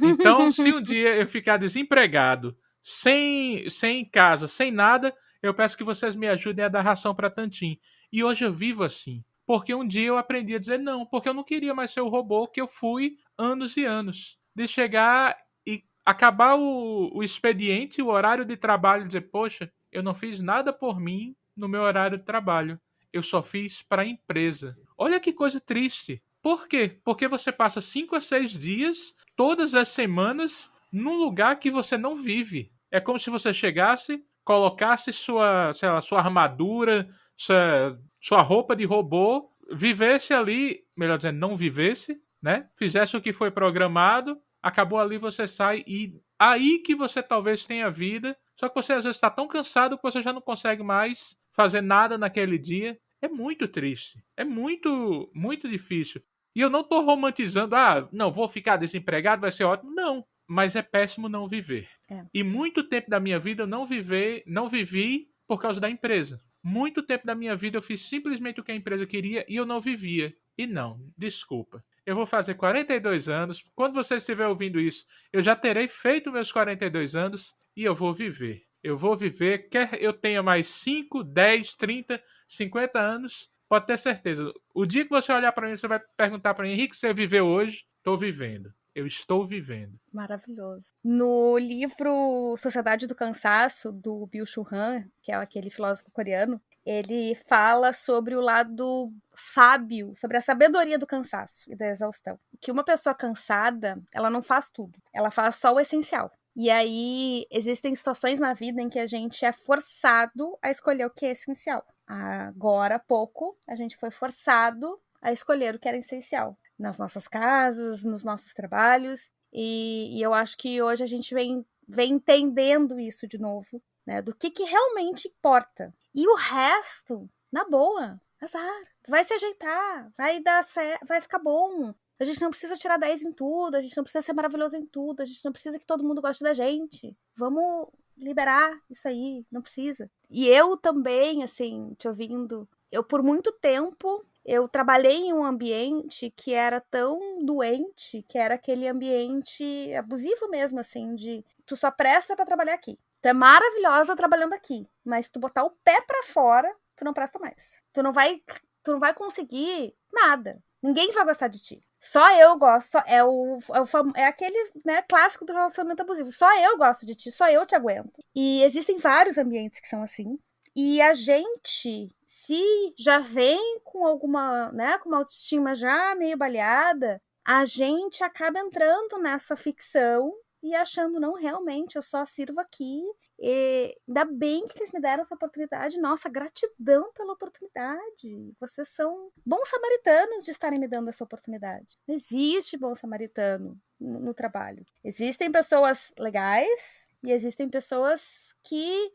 Então, se um dia eu ficar desempregado, sem casa, sem nada, eu peço que vocês me ajudem a dar ração pra tantim. E hoje eu vivo assim. Porque um dia eu aprendi a dizer não, porque eu não queria mais ser o robô que eu fui anos e anos. De chegar e acabar o expediente, o horário de trabalho e dizer, poxa, eu não fiz nada por mim no meu horário de trabalho. Eu só fiz para a empresa. Olha que coisa triste. Por quê? Porque você passa 5 a 6 dias, todas as semanas, num lugar que você não vive. É como se você chegasse, colocasse sua, sei lá, sua armadura, sua roupa de robô, vivesse ali, melhor dizendo, não vivesse, né? Fizesse o que foi programado, acabou ali, você sai e aí que você talvez tenha vida, só que você às vezes está tão cansado que você já não consegue mais fazer nada naquele dia. É muito triste. É muito, muito difícil. E eu não estou romantizando, não, vou ficar desempregado, vai ser ótimo. Não, mas é péssimo não viver. É. E muito tempo da minha vida eu não vivi por causa da empresa. Muito tempo da minha vida eu fiz simplesmente o que a empresa queria e eu não vivia. E não, desculpa. Eu vou fazer 42 anos. Quando você estiver ouvindo isso, eu já terei feito meus 42 anos e eu vou viver. Eu vou viver, quer eu tenha mais 5, 10, 30, 50 anos, pode ter certeza. O dia que você olhar para mim, você vai perguntar para mim, Henrique, você viveu hoje? Estou vivendo. Eu estou vivendo. Maravilhoso. No livro Sociedade do Cansaço, do Byung-Chul Han, que é aquele filósofo coreano, ele fala sobre o lado sábio, sobre a sabedoria do cansaço e da exaustão. Que uma pessoa cansada, ela não faz tudo, ela faz só o essencial. E aí existem situações na vida em que a gente é forçado a escolher o que é essencial. Agora há pouco, a gente foi forçado a escolher o que era essencial nas nossas casas, nos nossos trabalhos, e eu acho que hoje a gente vem entendendo isso de novo, né, do que realmente importa. E o resto, na boa, azar, vai se ajeitar, vai dar certo, vai ficar bom. A gente não precisa tirar 10 em tudo, a gente não precisa ser maravilhoso em tudo, a gente não precisa que todo mundo goste da gente. Vamos liberar isso aí, não precisa. E eu também, assim, te ouvindo, eu por muito tempo eu trabalhei em um ambiente que era tão doente, que era aquele ambiente abusivo mesmo, assim, de tu só presta pra trabalhar aqui. Tu é maravilhosa trabalhando aqui, mas tu botar o pé pra fora, tu não presta mais. Tu não vai conseguir nada. Ninguém vai gostar de ti. Só eu gosto. É aquele, né, clássico do relacionamento abusivo. Só eu gosto de ti, só eu te aguento. E existem vários ambientes que são assim. E a gente, se já vem com alguma, né, com uma autoestima já meio baleada, a gente acaba entrando nessa ficção e achando, não, realmente, eu só sirvo aqui. E ainda bem que eles me deram essa oportunidade. Nossa, gratidão pela oportunidade. Vocês são bons samaritanos de estarem me dando essa oportunidade. Não existe bom samaritano no trabalho. Existem pessoas legais e existem pessoas que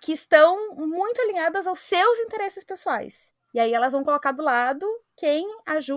estão muito alinhadas aos seus interesses pessoais. E aí elas vão colocar do lado quem as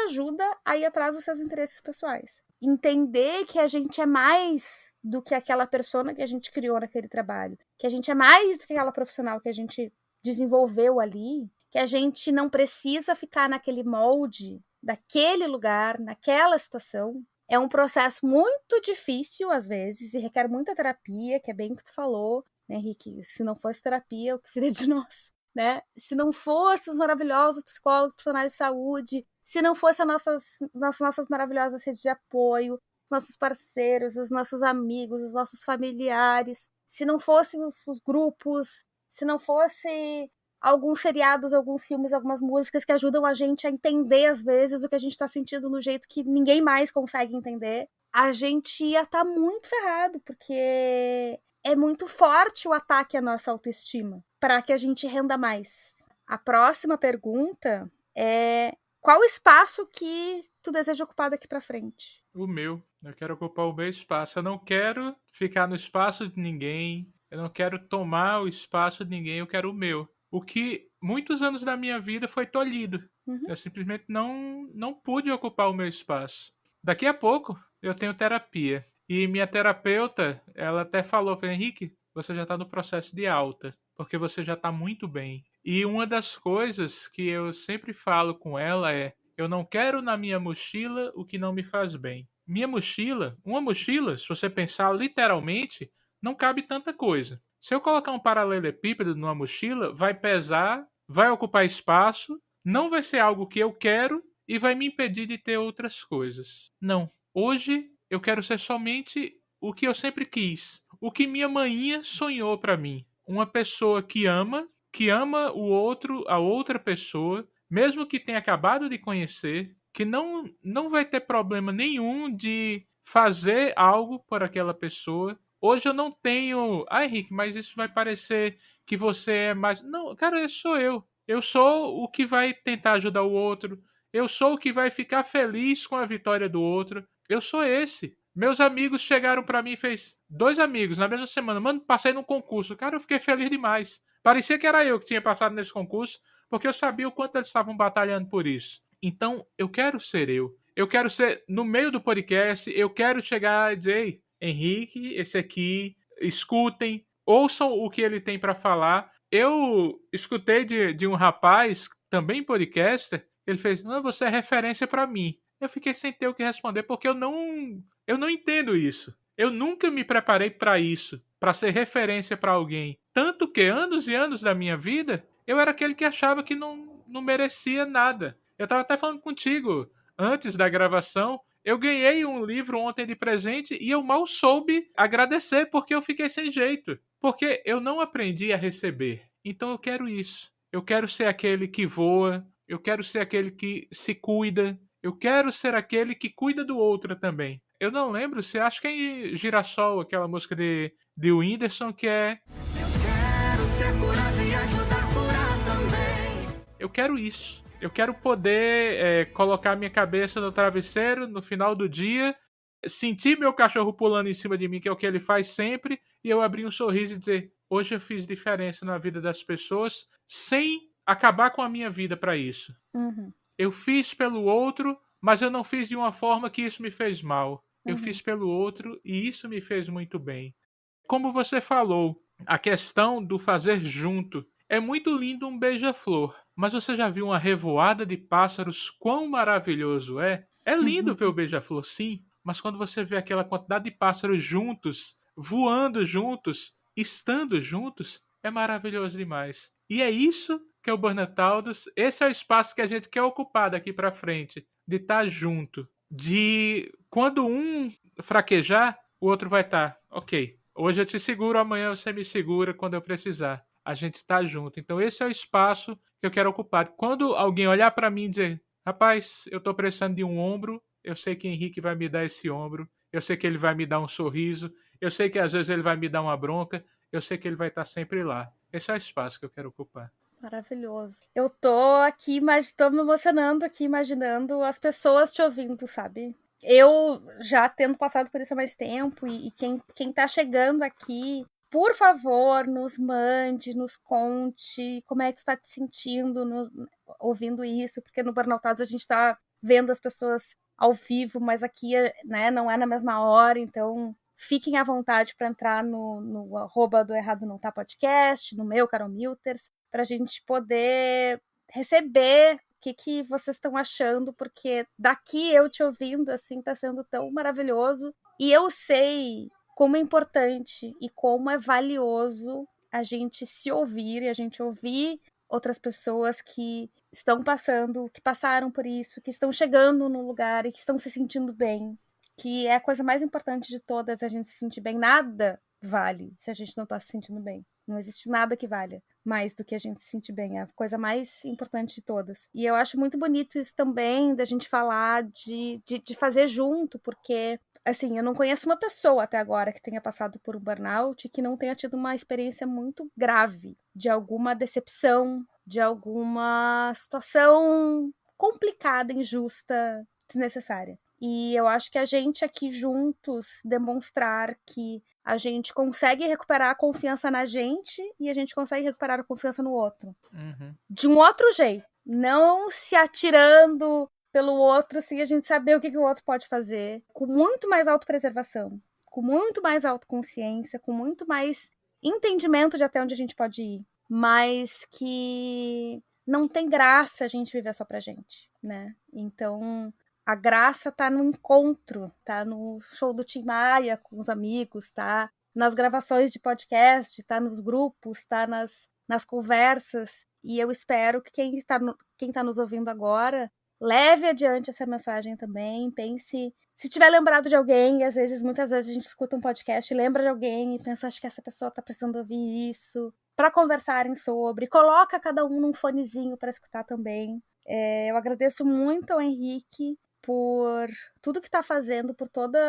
ajuda a ir atrás dos seus interesses pessoais. Entender que a gente é mais do que aquela persona que a gente criou naquele trabalho, que a gente é mais do que aquela profissional que a gente desenvolveu ali, que a gente não precisa ficar naquele molde, daquele lugar, naquela situação. É um processo muito difícil, às vezes, e requer muita terapia, que é bem o que tu falou, né, Henrique? Se não fosse terapia, o que seria de nós, né? Se não fossem os maravilhosos psicólogos, profissionais de saúde, se não fossem as nossas maravilhosas redes de apoio, os nossos parceiros, os nossos amigos, os nossos familiares, se não fossem os grupos, se não fosse alguns seriados, alguns filmes, algumas músicas que ajudam a gente a entender, às vezes, o que a gente está sentindo no jeito que ninguém mais consegue entender, a gente ia estar muito ferrado, porque é muito forte o ataque à nossa autoestima, para que a gente renda mais. A próxima pergunta é: qual o espaço que tu deseja ocupar daqui para frente? O meu. Eu quero ocupar o meu espaço. Eu não quero ficar no espaço de ninguém. Eu não quero tomar o espaço de ninguém. Eu quero o meu. O que muitos anos da minha vida foi tolhido. Eu simplesmente não pude ocupar o meu espaço. Daqui a pouco eu tenho terapia. E minha terapeuta, ela até falou, Henrique, você já está no processo de alta, porque você já está muito bem. E uma das coisas que eu sempre falo com ela é: eu não quero na minha mochila o que não me faz bem. Uma mochila, se você pensar literalmente, não cabe tanta coisa. Se eu colocar um paralelepípedo numa mochila, vai pesar, vai ocupar espaço, não vai ser algo que eu quero e vai me impedir de ter outras coisas. Não. Hoje eu quero ser somente o que eu sempre quis, o que minha maninha sonhou para mim. Uma pessoa que ama o outro, a outra pessoa, mesmo que tenha acabado de conhecer, que não vai ter problema nenhum de fazer algo por aquela pessoa. Hoje eu não tenho. Ah, Henrique, mas isso vai parecer que você é mais. Não, cara, esse sou eu. Eu sou o que vai tentar ajudar o outro. Eu sou o que vai ficar feliz com a vitória do outro. Eu sou esse. Meus amigos chegaram pra mim e fez 2 amigos na mesma semana. Mano, passei num concurso. Cara, eu fiquei feliz demais. Parecia que era eu que tinha passado nesse concurso, porque eu sabia o quanto eles estavam batalhando por isso. Então, eu quero ser eu. Eu quero ser, no meio do podcast, eu quero chegar e dizer, ei, Henrique, esse aqui, escutem, ouçam o que ele tem pra falar. Eu escutei de um rapaz, também podcaster, ele fez, não, você é referência pra mim. Eu fiquei sem ter o que responder, porque eu não entendo isso. Eu nunca me preparei pra isso, pra ser referência pra alguém. Tanto que anos e anos da minha vida, eu era aquele que achava que não merecia nada. Eu tava até falando contigo antes da gravação. Eu ganhei um livro ontem de presente e eu mal soube agradecer porque eu fiquei sem jeito. Porque eu não aprendi a receber. Então eu quero isso. Eu quero ser aquele que voa. Eu quero ser aquele que se cuida. Eu quero ser aquele que cuida do outro também. Eu não lembro se acho que é em Girassol, aquela música de Whindersson, que é. Eu quero ser curado e ajudar a curar também. Eu quero isso. Eu quero poder colocar minha cabeça no travesseiro no final do dia, sentir meu cachorro pulando em cima de mim, que é o que ele faz sempre, e eu abrir um sorriso e dizer: hoje eu fiz diferença na vida das pessoas, sem acabar com a minha vida para isso. Uhum. Eu fiz pelo outro, mas eu não fiz de uma forma que isso me fez mal. Eu fiz pelo outro e isso me fez muito bem. Como você falou, a questão do fazer junto. É muito lindo um beija-flor, mas você já viu uma revoada de pássaros? Quão maravilhoso é? É lindo ver o beija-flor, sim, mas quando você vê aquela quantidade de pássaros juntos, voando juntos, estando juntos, é maravilhoso demais. E é isso que é o Burnout Aldous. Esse é o espaço que a gente quer ocupar daqui para frente, de estar junto, de quando um fraquejar, o outro vai estar, ok, hoje eu te seguro, amanhã você me segura quando eu precisar. A gente está junto. Então esse é o espaço que eu quero ocupar. Quando alguém olhar para mim e dizer, rapaz, eu estou precisando de um ombro, eu sei que Henrique vai me dar esse ombro, eu sei que ele vai me dar um sorriso, eu sei que às vezes ele vai me dar uma bronca, eu sei que ele vai estar sempre lá. Esse é o espaço que eu quero ocupar. Maravilhoso. Eu tô aqui, mas tô me emocionando aqui, imaginando as pessoas te ouvindo, sabe? Eu já tendo passado por isso há mais tempo, e quem tá chegando aqui, por favor, nos mande, nos conte como é que tu tá te sentindo ouvindo isso, porque no Burnoutados a gente tá vendo as pessoas ao vivo, mas aqui, né, não é na mesma hora, então fiquem à vontade para entrar no @ do Errado Não Tá Podcast, no meu, Carol Milters, para a gente poder receber o que vocês estão achando, porque daqui eu te ouvindo, assim, tá sendo tão maravilhoso. E eu sei como é importante e como é valioso a gente se ouvir e a gente ouvir outras pessoas que estão passando, que passaram por isso, que estão chegando no lugar e que estão se sentindo bem. Que é a coisa mais importante de todas, a gente se sentir bem. Nada vale se a gente não tá se sentindo bem. Não existe nada que valha mais do que a gente se sentir bem. É a coisa mais importante de todas. E eu acho muito bonito isso também, da gente falar de fazer junto, porque, assim, eu não conheço uma pessoa até agora que tenha passado por um burnout e que não tenha tido uma experiência muito grave de alguma decepção, de alguma situação complicada, injusta, desnecessária. E eu acho que a gente aqui juntos demonstrar que a gente consegue recuperar a confiança na gente e a gente consegue recuperar a confiança no outro. Uhum. De um outro jeito. Não se atirando pelo outro sem a gente saber o que o outro pode fazer. Com muito mais autopreservação, com muito mais autoconsciência, com muito mais entendimento de até onde a gente pode ir. Mas que não tem graça a gente viver só pra gente, né? Então, a graça tá no encontro, tá no show do Tim Maia com os amigos, tá nas gravações de podcast, tá nos grupos, tá nas conversas. E eu espero que quem tá nos ouvindo agora leve adiante essa mensagem também, pense, se tiver lembrado de alguém, e muitas vezes a gente escuta um podcast e lembra de alguém e pensa, acho que essa pessoa tá precisando ouvir isso, para conversarem sobre, coloca cada um num fonezinho para escutar também. Eu agradeço muito ao Henrique por tudo que está fazendo, por toda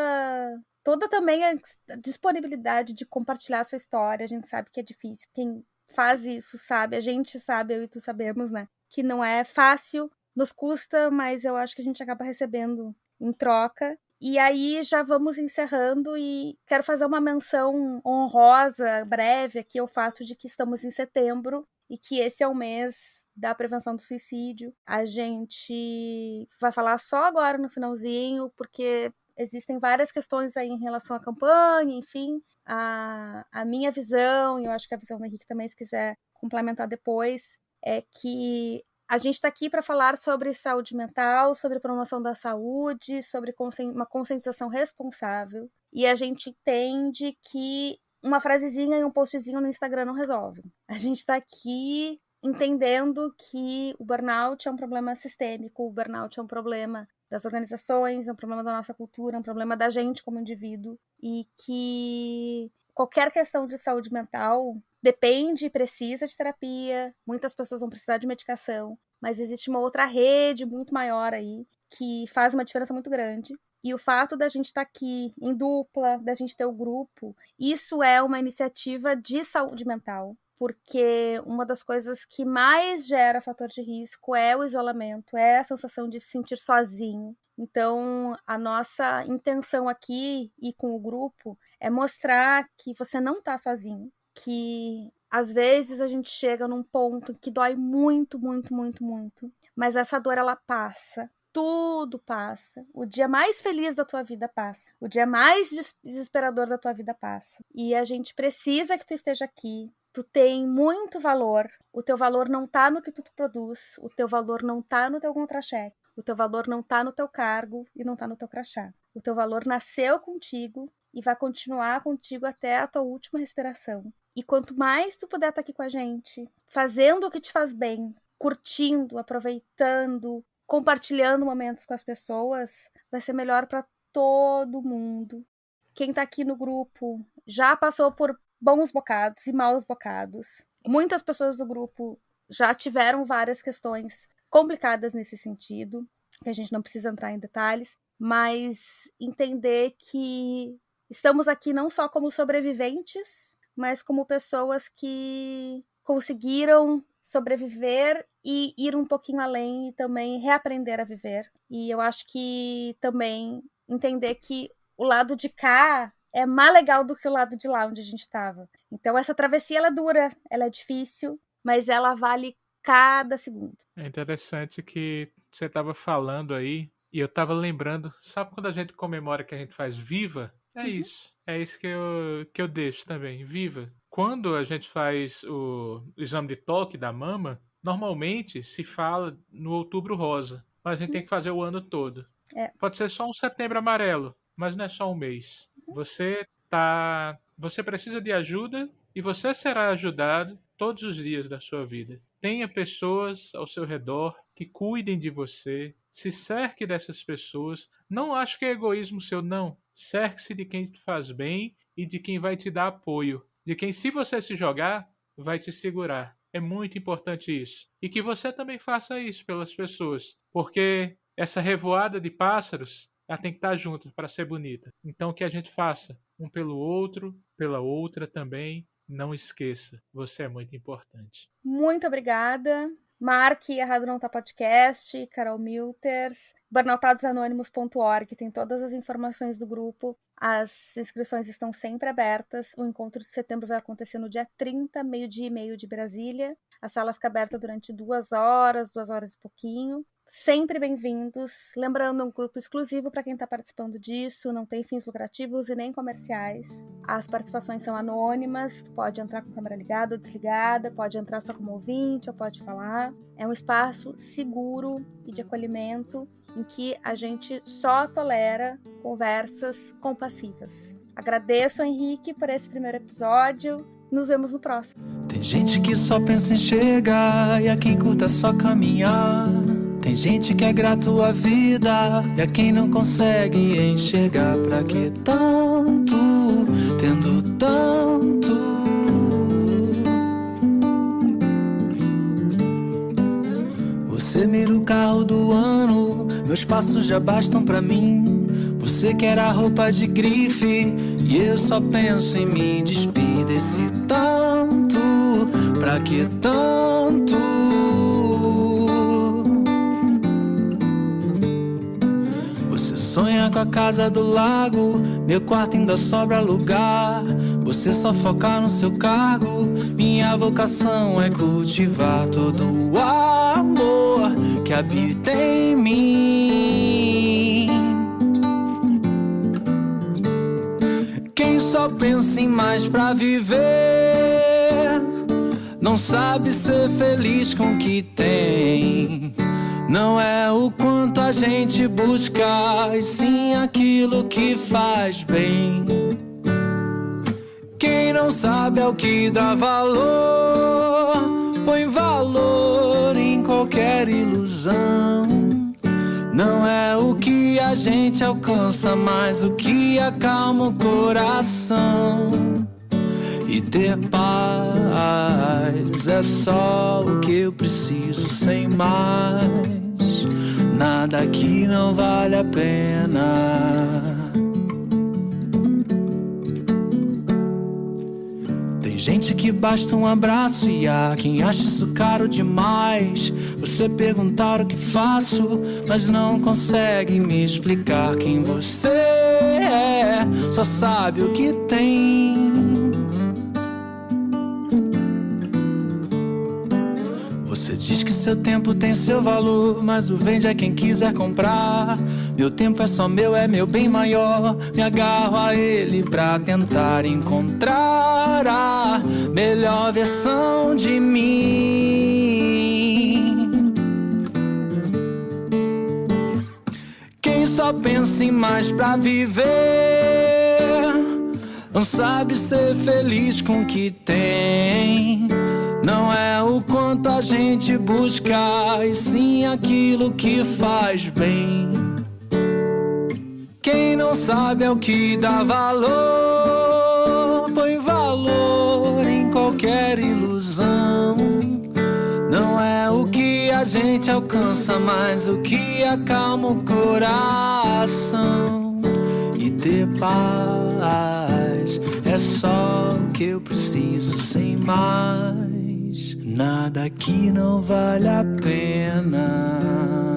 também a disponibilidade de compartilhar a sua história. A gente sabe que é difícil, quem faz isso sabe, a gente sabe, eu e tu sabemos, né, que não é fácil, nos custa, mas eu acho que a gente acaba recebendo em troca. E aí já vamos encerrando e quero fazer uma menção honrosa, breve, aqui ao fato de que estamos em setembro e que esse é o mês da prevenção do suicídio. A gente vai falar só agora no finalzinho, porque existem várias questões aí em relação à campanha, enfim. A minha visão, e eu acho que a visão do Henrique também, se quiser complementar depois, é que a gente está aqui para falar sobre saúde mental, sobre promoção da saúde, sobre uma conscientização responsável. E a gente entende que uma frasezinha e um postzinho no Instagram não resolvem. A gente está aqui entendendo que o burnout é um problema sistêmico, o burnout é um problema das organizações, é um problema da nossa cultura, é um problema da gente como indivíduo, e que qualquer questão de saúde mental depende e precisa de terapia, muitas pessoas vão precisar de medicação, mas existe uma outra rede muito maior aí que faz uma diferença muito grande. E o fato da gente estar aqui em dupla, da gente ter o grupo, isso é uma iniciativa de saúde mental, porque uma das coisas que mais gera fator de risco é o isolamento, é a sensação de se sentir sozinho. Então, a nossa intenção aqui e com o grupo é mostrar que você não está sozinho, que às vezes a gente chega num ponto que dói muito, muito, muito, muito, mas essa dor ela passa. Tudo passa. O dia mais feliz da tua vida passa. O dia mais desesperador da tua vida passa. E a gente precisa que tu esteja aqui. Tu tem muito valor. O teu valor não tá no que tu produz. O teu valor não tá no teu contra-cheque. O teu valor não tá no teu cargo e não tá no teu crachá. O teu valor nasceu contigo e vai continuar contigo até a tua última respiração. E quanto mais tu puder estar aqui com a gente, fazendo o que te faz bem, curtindo, aproveitando, compartilhando momentos com as pessoas, vai ser melhor para todo mundo. Quem tá aqui no grupo já passou por bons bocados e maus bocados. Muitas pessoas do grupo já tiveram várias questões complicadas nesse sentido, que a gente não precisa entrar em detalhes, mas entender que estamos aqui não só como sobreviventes, mas como pessoas que conseguiram sobreviver e ir um pouquinho além e também reaprender a viver. E eu acho que também entender que o lado de cá é mais legal do que o lado de lá onde a gente estava. Então essa travessia ela é dura, ela é difícil, mas ela vale cada segundo. É interessante que você estava falando aí e eu estava lembrando, sabe quando a gente comemora que a gente faz viva? É isso. É isso que eu deixo também, viva. Quando a gente faz o exame de toque da mama, normalmente se fala no outubro rosa, mas a gente tem que fazer o ano todo. Pode ser só um setembro amarelo, mas não é só um mês. Você precisa de ajuda e você será ajudado todos os dias da sua vida. Tenha pessoas ao seu redor que cuidem de você, se cerque dessas pessoas. Não acho que é egoísmo seu, não. Cerque-se de quem te faz bem e de quem vai te dar apoio. De quem, se você se jogar, vai te segurar. É muito importante isso. E que você também faça isso pelas pessoas. Porque essa revoada de pássaros, ela tem que estar junto para ser bonita. Então que a gente faça um pelo outro, pela outra também. Não esqueça, você é muito importante. Muito obrigada. Marque Errado Não Tá Podcast, Carol Milters, burnoutadosanônimos.org, tem todas as informações do grupo. As inscrições estão sempre abertas. O encontro de setembro vai acontecer no dia 30, 12h30 de Brasília. A sala fica aberta durante 2 horas, 2 horas e pouquinho. Sempre bem-vindos. Lembrando, um grupo exclusivo para quem está participando disso, não tem fins lucrativos e nem comerciais. As participações são anônimas, tu pode entrar com a câmera ligada ou desligada, pode entrar só como ouvinte ou pode falar. É um espaço seguro e de acolhimento em que a gente só tolera conversas compassivas. Agradeço, Henrique, por esse primeiro episódio. Nos vemos no próximo. Tem gente que só pensa em chegar e a quem curta só caminhar. Tem gente que é grato à vida e a quem não consegue enxergar. Pra que tanto, tendo tanto? Você mira o carro do ano, meus passos já bastam pra mim. Você quer a roupa de grife e eu só penso em me despir desse tanto. Pra que tanto? Você sonha com a casa do lago, meu quarto ainda sobra lugar. Você só foca no seu cargo, minha vocação é cultivar todo o amor que habita em mim. Quem só pensa em mais pra viver não sabe ser feliz com o que tem. Não é o quanto a gente busca, e sim aquilo que faz bem. Quem não sabe é o que dá valor, põe valor em qualquer ilusão. Não é o que a gente alcança, mas o que acalma o coração. E ter paz é só o que eu preciso, sem mais. Nada aqui não vale a pena. Tem gente que basta um abraço e há quem acha isso caro demais. Você perguntar o que faço, mas não consegue me explicar quem você é. Só sabe o que tem. Você diz que seu tempo tem seu valor, mas o vende é quem quiser comprar. Meu tempo é só meu, é meu bem maior. Me agarro a ele pra tentar encontrar a melhor versão de mim. Quem só pensa em mais pra viver não sabe ser feliz com o que tem. Não é o quanto a gente busca, e sim aquilo que faz bem. Quem não sabe é o que dá valor, põe valor em qualquer ilusão. Não é o que a gente alcança, mas o que acalma o coração. E ter paz é só o que eu preciso, sem mais. Nada aqui não vale a pena.